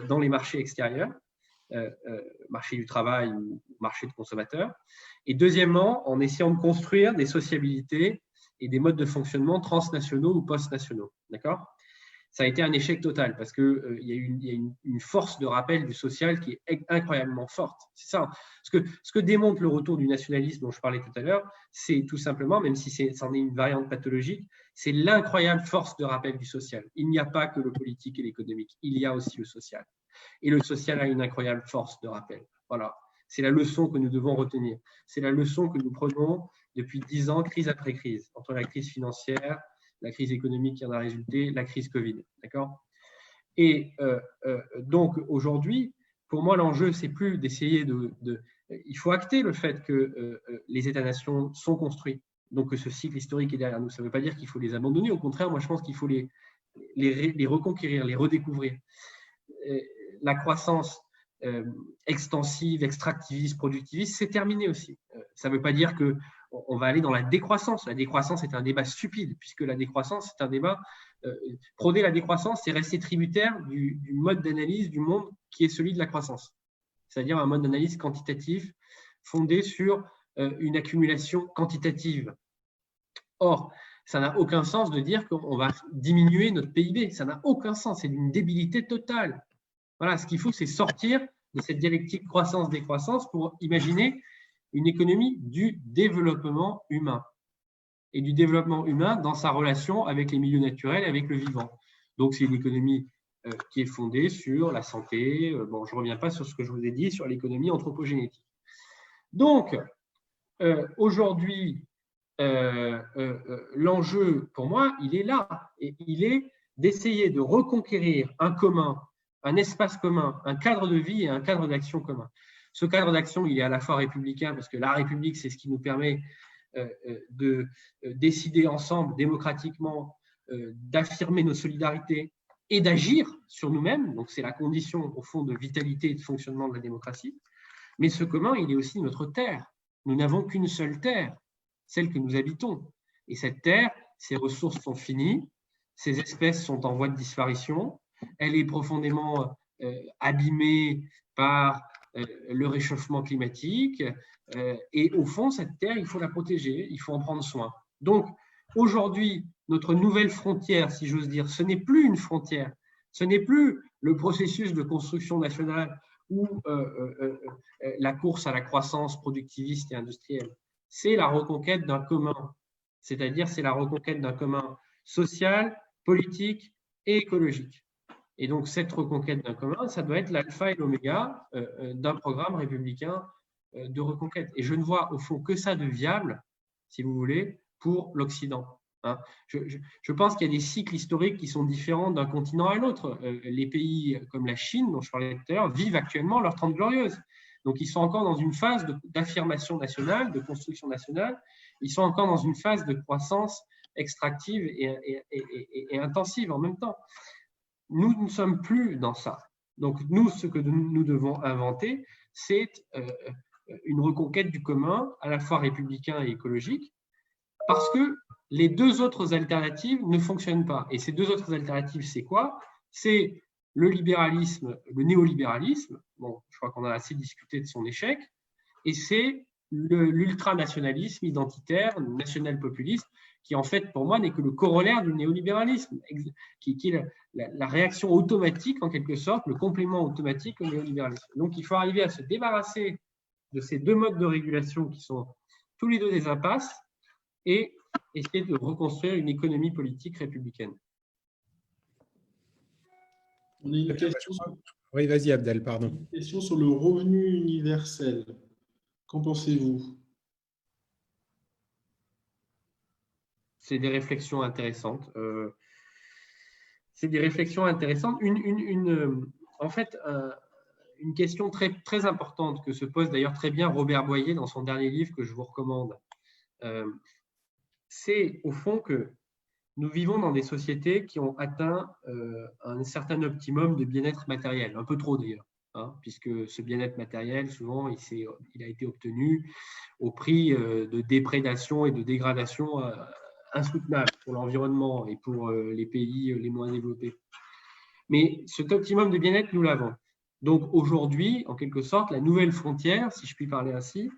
dans les marchés extérieurs, marché du travail ou marché de consommateurs. Et deuxièmement, en essayant de construire des sociabilités et des modes de fonctionnement transnationaux ou post-nationaux. D'accord ? ça a été un échec total parce qu'il y a une force de rappel du social qui est incroyablement forte. C'est ça. Ce que démontre le retour du nationalisme dont je parlais tout à l'heure, c'est tout simplement, même si c'en est une variante pathologique, c'est l'incroyable force de rappel du social. Il n'y a pas que le politique et l'économique, il y a aussi le social. Et le social a une incroyable force de rappel. Voilà. C'est la leçon que nous devons retenir. C'est la leçon que nous prenons depuis 10 ans, crise après crise, entre la crise financière, la crise économique qui en a résulté, la crise Covid. D'accord ? Et donc, aujourd'hui, pour moi, l'enjeu, c'est plus d'essayer il faut acter le fait que les États-nations sont construits, donc que ce cycle historique est derrière nous. Ça ne veut pas dire qu'il faut les abandonner. Au contraire, moi, je pense qu'il faut les reconquérir, les redécouvrir. La croissance extensive, extractiviste, productiviste, c'est terminé aussi. Ça ne veut pas dire qu'on va aller dans la décroissance. La décroissance est un débat stupide, puisque la décroissance, c'est un débat… prôner la décroissance, c'est rester tributaire du mode d'analyse du monde qui est celui de la croissance. C'est-à-dire un mode d'analyse quantitatif fondé sur une accumulation quantitative. Or, ça n'a aucun sens de dire qu'on va diminuer notre PIB. Ça n'a aucun sens. C'est d'une débilité totale. Voilà, ce qu'il faut, c'est sortir de cette dialectique croissance-décroissance pour imaginer une économie du développement humain et du développement humain dans sa relation avec les milieux naturels et avec le vivant. Donc, c'est une économie qui est fondée sur la santé. Bon, je ne reviens pas sur ce que je vous ai dit sur l'économie anthropogénétique. Donc, aujourd'hui, l'enjeu, pour moi, il est là. Et il est d'essayer de reconquérir un commun, un espace commun, un cadre de vie et un cadre d'action commun. Ce cadre d'action, il est à la fois républicain, parce que la République, c'est ce qui nous permet de décider ensemble, démocratiquement, d'affirmer nos solidarités et d'agir sur nous-mêmes. Donc, c'est la condition, au fond, de vitalité et de fonctionnement de la démocratie. Mais ce commun, il est aussi notre terre. Nous n'avons qu'une seule terre, celle que nous habitons. Et cette terre, ses ressources sont finies, ses espèces sont en voie de disparition, elle est profondément abîmée par le réchauffement climatique. Et au fond, cette terre, il faut la protéger, il faut en prendre soin. Donc, aujourd'hui, notre nouvelle frontière, si j'ose dire, ce n'est plus une frontière, ce n'est plus le processus de construction nationale ou la course à la croissance productiviste et industrielle. C'est la reconquête d'un commun, c'est-à-dire c'est la reconquête d'un commun social, politique et écologique. Et donc, cette reconquête d'un commun, ça doit être l'alpha et l'oméga d'un programme républicain de reconquête. Et je ne vois au fond que ça de viable, si vous voulez, pour l'Occident. Hein. Je pense qu'il y a des cycles historiques qui sont différents d'un continent à l'autre. Les pays comme la Chine, dont je parlais tout à l'heure, vivent actuellement leur Trente Glorieuses. Donc, ils sont encore dans une phase d'affirmation nationale, de construction nationale. Ils sont encore dans une phase de croissance extractive et intensive en même temps. Nous ne sommes plus dans ça. Donc, nous, ce que nous devons inventer, c'est une reconquête du commun, à la fois républicain et écologique, parce que les deux autres alternatives ne fonctionnent pas. Et ces deux autres alternatives, c'est quoi? C'est le libéralisme, le néolibéralisme, bon, je crois qu'on a assez discuté de son échec, et c'est l'ultranationalisme identitaire, national-populiste, qui en fait, pour moi, n'est que le corollaire du néolibéralisme, qui est la réaction automatique, en quelque sorte, le complément automatique au néolibéralisme. Donc, il faut arriver à se débarrasser de ces deux modes de régulation qui sont tous les deux des impasses et essayer de reconstruire une économie politique républicaine. On a une question. Oui, vas-y Abdel, pardon. Une question sur le revenu universel. Qu'en pensez-vous? C'est des réflexions intéressantes. C'est des réflexions intéressantes. En fait, une question très, très importante que se pose d'ailleurs très bien Robert Boyer dans son dernier livre que je vous recommande, c'est au fond que nous vivons dans des sociétés qui ont atteint un certain optimum de bien-être matériel, un peu trop d'ailleurs, hein, puisque ce bien-être matériel, souvent, il a été obtenu au prix de déprédation et de dégradation insoutenables pour l'environnement et pour les pays les moins développés. Mais cet optimum de bien-être, nous l'avons. Donc aujourd'hui, en quelque sorte, la nouvelle frontière, si je puis parler ainsi,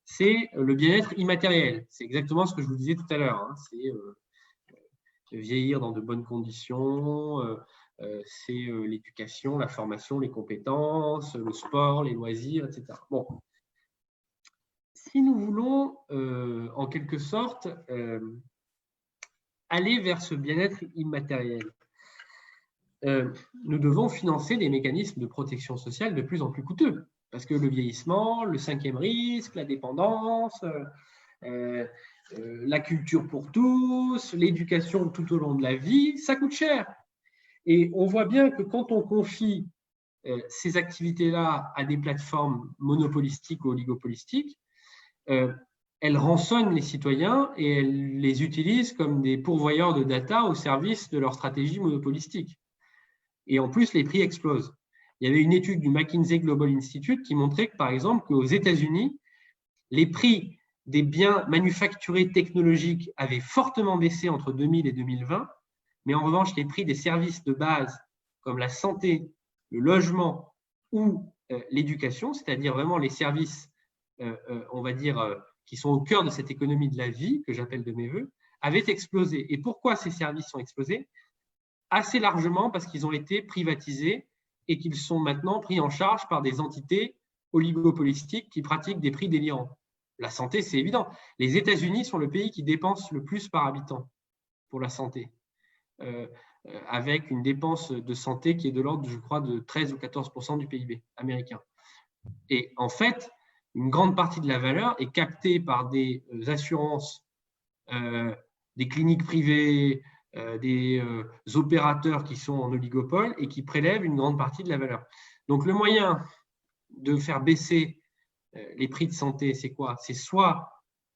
c'est le bien-être immatériel. C'est exactement ce que je vous disais tout à l'heure. Hein. C'est vieillir dans de bonnes conditions, c'est l'éducation, la formation, les compétences, le sport, les loisirs, etc. Bon. Si nous voulons, en quelque sorte, aller vers ce bien-être immatériel, nous devons financer des mécanismes de protection sociale de plus en plus coûteux. Parce que le vieillissement, le 5e risque, la dépendance, la culture pour tous, l'éducation tout au long de la vie, ça coûte cher. Et on voit bien que quand on confie ces activités-là à des plateformes monopolistiques ou oligopolistiques, elles rançonnent les citoyens et elles les utilisent comme des pourvoyeurs de data au service de leur stratégie monopolistique. Et en plus, les prix explosent. Il y avait une étude du McKinsey Global Institute qui montrait que, par exemple, qu'aux États-Unis, les prix des biens manufacturés technologiques avaient fortement baissé entre 2000 et 2020, mais en revanche, les prix des services de base comme la santé, le logement ou l'éducation, c'est-à-dire vraiment les services, on va dire, qui sont au cœur de cette économie de la vie, que j'appelle de mes voeux, avaient explosé. Et pourquoi ces services ont explosé? Assez largement parce qu'ils ont été privatisés et qu'ils sont maintenant pris en charge par des entités oligopolistiques qui pratiquent des prix délirants. La santé, c'est évident. Les États-Unis sont le pays qui dépense le plus par habitant pour la santé, avec une dépense de santé qui est de l'ordre, je crois, de 13 ou 14% du PIB américain. Et en fait, une grande partie de la valeur est captée par des assurances, des cliniques privées, des opérateurs qui sont en oligopole et qui prélèvent une grande partie de la valeur. Donc, le moyen de faire baisser les prix de santé, c'est quoi? C'est soit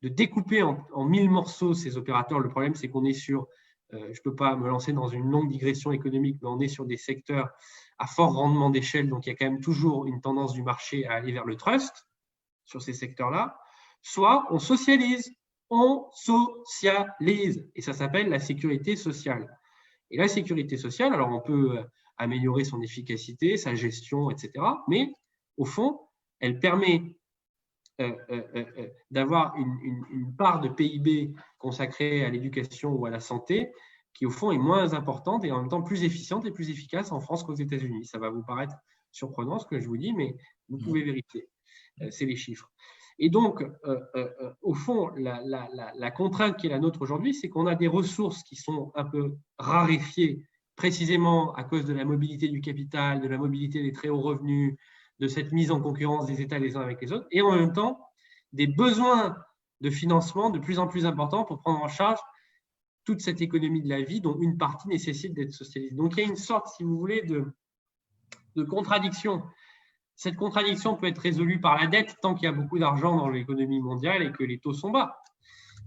de découper en 1000 morceaux ces opérateurs. Le problème, c'est qu'on est sur, je ne peux pas me lancer dans une longue digression économique, mais on est sur des secteurs à fort rendement d'échelle, donc il y a quand même toujours une tendance du marché à aller vers le trust sur ces secteurs-là. Soit on socialise, et ça s'appelle la sécurité sociale. Et la sécurité sociale, alors on peut améliorer son efficacité, sa gestion, etc. Mais au fond, elle permet d'avoir une part de PIB consacrée à l'éducation ou à la santé qui, au fond, est moins importante et en même temps plus efficiente et plus efficace en France qu'aux États-Unis. Ça va vous paraître surprenant ce que je vous dis, mais vous pouvez vérifier. C'est les chiffres. Et donc, au fond, la contrainte qui est la nôtre aujourd'hui, c'est qu'on a des ressources qui sont un peu raréfiées, précisément à cause de la mobilité du capital, de la mobilité des très hauts revenus, de cette mise en concurrence des États les uns avec les autres, et en même temps, des besoins de financement de plus en plus importants pour prendre en charge toute cette économie de la vie, dont une partie nécessite d'être socialisée. Donc, il y a une sorte, si vous voulez, de contradiction. Cette contradiction peut être résolue par la dette tant qu'il y a beaucoup d'argent dans l'économie mondiale et que les taux sont bas.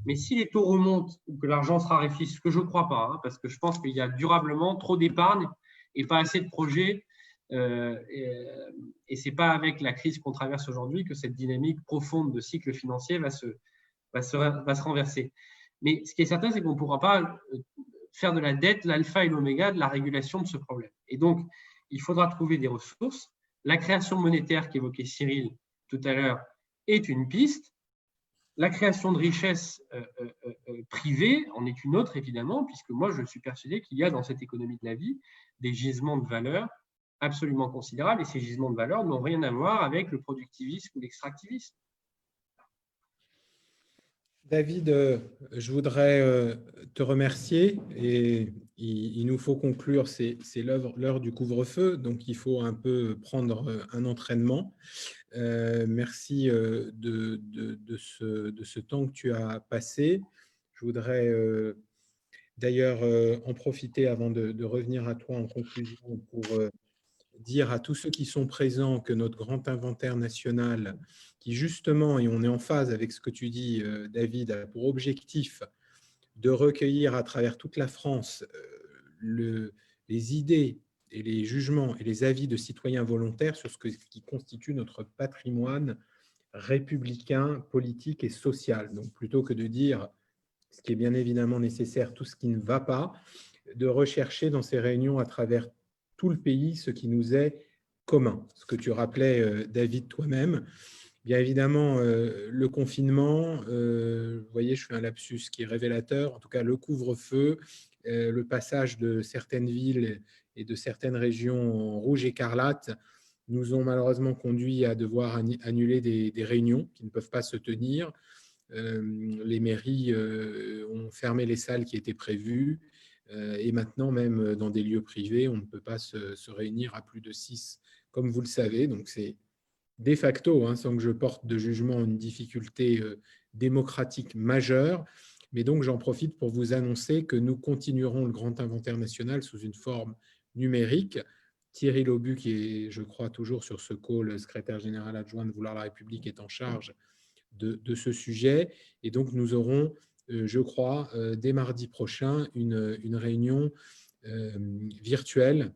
Mais si les taux remontent ou que l'argent se raréfie, ce que je ne crois pas, parce que je pense qu'il y a durablement trop d'épargne et pas assez de projets, et ce n'est pas avec la crise qu'on traverse aujourd'hui que cette dynamique profonde de cycle financier va se renverser. Mais ce qui est certain, c'est qu'on ne pourra pas faire de la dette l'alpha et l'oméga de la régulation de ce problème. Et donc, il faudra trouver des ressources. La création monétaire qu'évoquait Cyril tout à l'heure est une piste. La création de richesses privées en est une autre, évidemment, puisque moi, je suis persuadé qu'il y a dans cette économie de la vie des gisements de valeur absolument considérables, et ces gisements de valeur n'ont rien à voir avec le productivisme ou l'extractivisme. David, je voudrais te remercier et il nous faut conclure, c'est l'heure du couvre-feu, donc il faut un peu prendre un entraînement. Merci de ce temps que tu as passé. Je voudrais d'ailleurs en profiter avant de revenir à toi en conclusion pour dire à tous ceux qui sont présents que notre grand inventaire national, qui justement, et on est en phase avec ce que tu dis, David, a pour objectif de recueillir à travers toute la France les idées et les jugements et les avis de citoyens volontaires sur ce qui constitue notre patrimoine républicain, politique et social. Donc, plutôt que de dire ce qui est bien évidemment nécessaire, tout ce qui ne va pas, de rechercher dans ces réunions à travers tout le pays ce qui nous est commun. Ce que tu rappelais, David, toi-même. Bien évidemment, le confinement, vous voyez, je fais un lapsus qui est révélateur, en tout cas le couvre-feu le passage de certaines villes et de certaines régions en rouge écarlate nous ont malheureusement conduit à devoir annuler des réunions qui ne peuvent pas se tenir. Les mairies ont fermé les salles qui étaient prévues et maintenant, même dans des lieux privés, on ne peut pas se réunir à plus de 6, comme vous le savez. Donc, c'est de facto, sans que je porte de jugement, une difficulté démocratique majeure. Mais donc, j'en profite pour vous annoncer que nous continuerons le grand inventaire national sous une forme numérique. Thierry Laubu, qui est, je crois, toujours sur ce call, secrétaire général adjoint de Vouloir la République, est en charge de ce sujet. Et donc, nous aurons, je crois, dès mardi prochain, une réunion virtuelle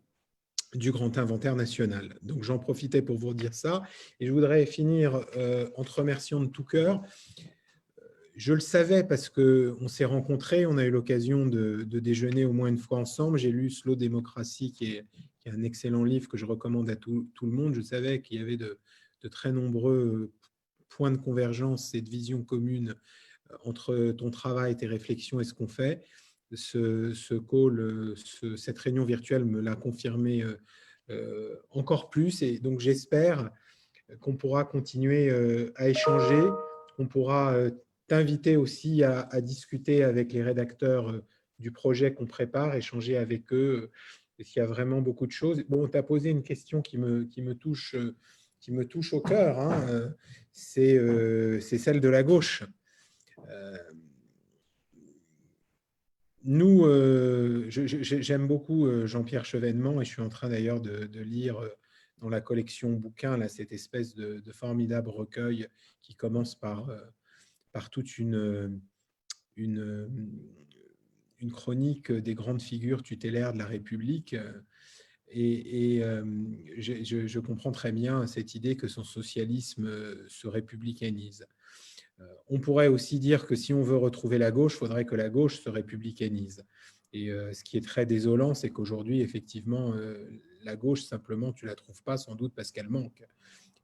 du grand inventaire national. Donc, j'en profitais pour vous dire ça. Et je voudrais finir en te remerciant de tout cœur. Je le savais parce qu'on s'est rencontrés, on a eu l'occasion de déjeuner au moins une fois ensemble. J'ai lu Slow Démocratie, qui est un excellent livre que je recommande à tout le monde. Je savais qu'il y avait de très nombreux points de convergence et de vision commune entre ton travail, tes réflexions et ce qu'on fait. Ce call, cette réunion virtuelle me l'a confirmé encore plus. Et donc, j'espère qu'on pourra continuer à échanger, qu'on pourra t'inviter aussi à discuter avec les rédacteurs du projet qu'on prépare, échanger avec eux, parce qu'il y a vraiment beaucoup de choses. Bon, tu as posé une question qui me touche au cœur, c'est celle de la gauche. Nous, j'aime beaucoup Jean-Pierre Chevènement et je suis en train d'ailleurs de lire dans la collection bouquins là, cette espèce de formidable recueil qui commence par toute une chronique des grandes figures tutélaires de la République. Et je comprends très bien cette idée que son socialisme se républicanise. On pourrait aussi dire que si on veut retrouver la gauche, il faudrait que la gauche se républicanise. Et ce qui est très désolant, c'est qu'aujourd'hui, effectivement, la gauche, simplement, tu ne la trouves pas, sans doute parce qu'elle manque.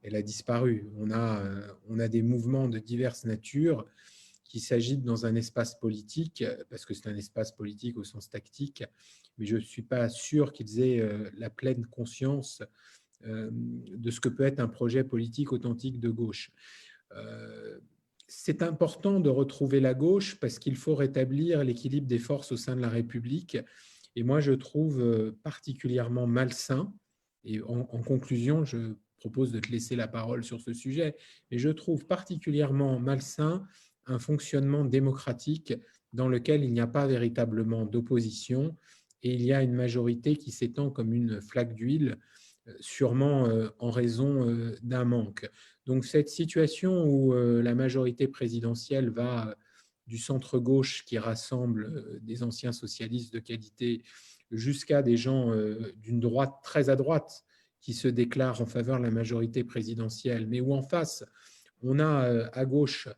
Elle a disparu. On a des mouvements de diverses natures qui s'agitent dans un espace politique, parce que c'est un espace politique au sens tactique, mais je ne suis pas sûr qu'ils aient la pleine conscience de ce que peut être un projet politique authentique de gauche. C'est important de retrouver la gauche parce qu'il faut rétablir l'équilibre des forces au sein de la République. Et moi, je trouve particulièrement malsain, et en conclusion, je propose de te laisser la parole sur ce sujet, mais je trouve particulièrement malsain un fonctionnement démocratique dans lequel il n'y a pas véritablement d'opposition et il y a une majorité qui s'étend comme une flaque d'huile, sûrement en raison d'un manque. Donc cette situation où la majorité présidentielle va du centre-gauche qui rassemble des anciens socialistes de qualité jusqu'à des gens d'une droite très à droite qui se déclarent en faveur de la majorité présidentielle, mais où en face, on a à gauche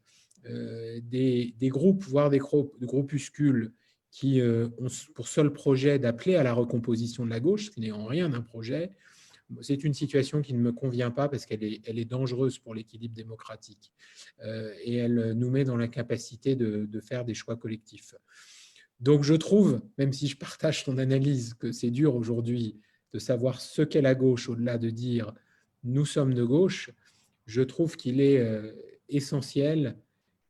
des groupes, voire des groupuscules qui ont pour seul projet d'appeler à la recomposition de la gauche, ce qui n'est en rien un projet. C'est une situation qui ne me convient pas parce qu'elle est dangereuse pour l'équilibre démocratique et elle nous met dans l'incapacité de faire des choix collectifs. Donc je trouve, même si je partage ton analyse, que c'est dur aujourd'hui de savoir ce qu'est la gauche au-delà de dire « nous sommes de gauche », je trouve qu'il est essentiel,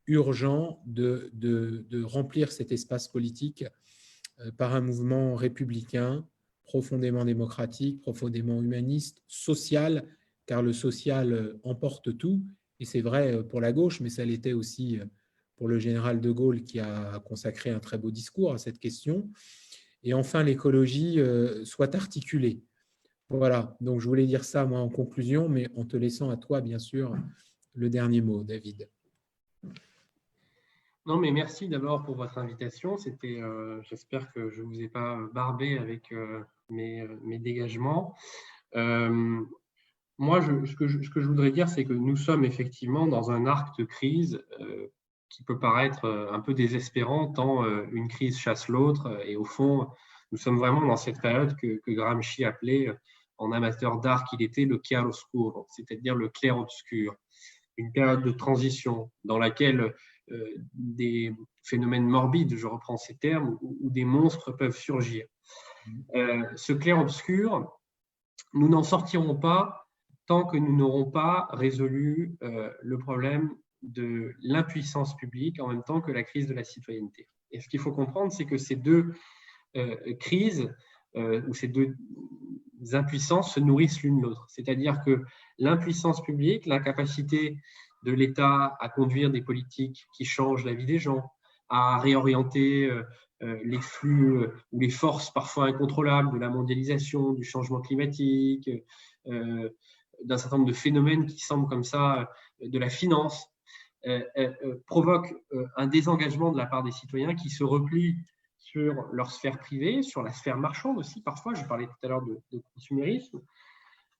urgent de remplir cet espace politique par un mouvement républicain, profondément démocratique, profondément humaniste, social, car le social emporte tout, et c'est vrai pour la gauche, mais ça l'était aussi pour le général de Gaulle qui a consacré un très beau discours à cette question. Et enfin, l'écologie soit articulée. Voilà, donc je voulais dire ça moi en conclusion, mais en te laissant à toi, bien sûr, le dernier mot, David. Non, mais merci d'abord pour votre invitation. J'espère que je ne vous ai pas barbé avec mes dégagements. Moi, ce que je voudrais dire, c'est que nous sommes effectivement dans un arc de crise qui peut paraître un peu désespérant, tant une crise chasse l'autre. Et au fond, nous sommes vraiment dans cette période que Gramsci appelait, en amateur d'art qu'il était, le chiaroscuro, c'est-à-dire le clair-obscur. Une période de transition dans laquelle des phénomènes morbides, je reprends ces termes, où des monstres peuvent surgir. Ce clair-obscur, nous n'en sortirons pas tant que nous n'aurons pas résolu le problème de l'impuissance publique en même temps que la crise de la citoyenneté. Et ce qu'il faut comprendre, c'est que ces deux crises ou ces deux impuissances se nourrissent l'une l'autre. C'est-à-dire que l'impuissance publique, l'incapacité de l'État à conduire des politiques qui changent la vie des gens, à réorienter les flux ou les forces parfois incontrôlables de la mondialisation, du changement climatique, d'un certain nombre de phénomènes qui semblent comme ça, de la finance, provoque un désengagement de la part des citoyens qui se replient sur leur sphère privée, sur la sphère marchande aussi parfois, je parlais tout à l'heure de consumérisme,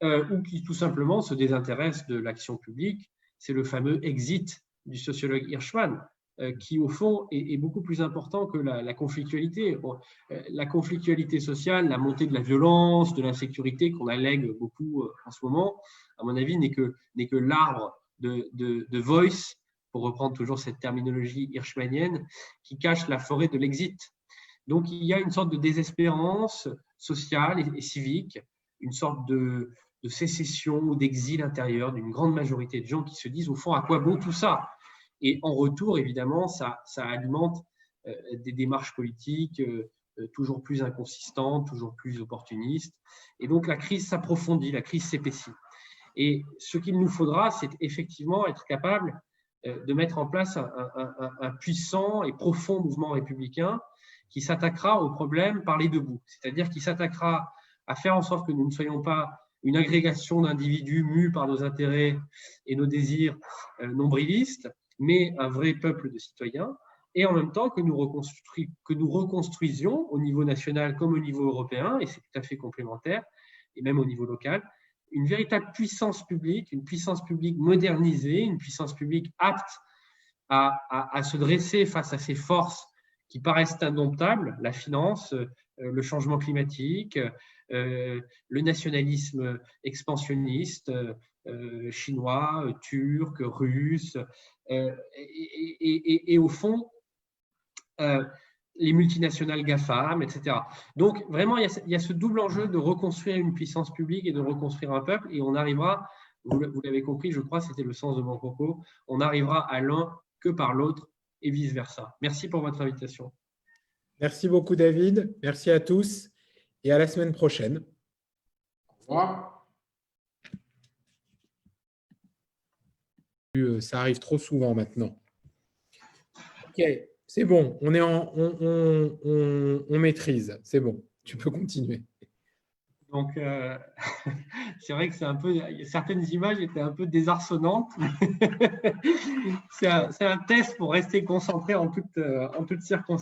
ou qui tout simplement se désintéressent de l'action publique. C'est le fameux exit du sociologue Hirschman, qui au fond est beaucoup plus important que la conflictualité. La conflictualité sociale, la montée de la violence, de l'insécurité qu'on allègue beaucoup en ce moment, à mon avis, n'est que l'arbre de Voice, pour reprendre toujours cette terminologie hirschmanienne, qui cache la forêt de l'exit. Donc il y a une sorte de désespérance sociale et civique, une sorte de sécession ou d'exil intérieur d'une grande majorité de gens qui se disent au fond à quoi bon tout ça. Et en retour, évidemment, ça alimente des démarches politiques toujours plus inconsistantes, toujours plus opportunistes. Et donc la crise s'approfondit, la crise s'épaissit. Et ce qu'il nous faudra, c'est effectivement être capable de mettre en place un puissant et profond mouvement républicain qui s'attaquera au problème par les deux bouts. C'est-à-dire qui s'attaquera à faire en sorte que nous ne soyons pas une agrégation d'individus mus par nos intérêts et nos désirs nombrilistes, mais un vrai peuple de citoyens, et en même temps que nous reconstruisions au niveau national comme au niveau européen, et c'est tout à fait complémentaire, et même au niveau local, une véritable puissance publique, une puissance publique modernisée, une puissance publique apte à se dresser face à ces forces qui paraissent indomptables, la finance, le changement climatique, le nationalisme expansionniste, chinois, turc, russe, et au fond, les multinationales GAFAM, etc. Donc, vraiment, il y a ce double enjeu de reconstruire une puissance publique et de reconstruire un peuple, et on arrivera, vous l'avez compris, je crois, c'était le sens de mon propos, on arrivera à l'un que par l'autre, et vice-versa. Merci pour votre invitation. Merci beaucoup, David. Merci à tous, et à la semaine prochaine. Au revoir. Ça arrive trop souvent maintenant. Ok, c'est bon, on maîtrise, c'est bon, tu peux continuer. Donc, c'est vrai que certaines images étaient un peu désarçonnantes. C'est un test pour rester concentré en toutes circonstances.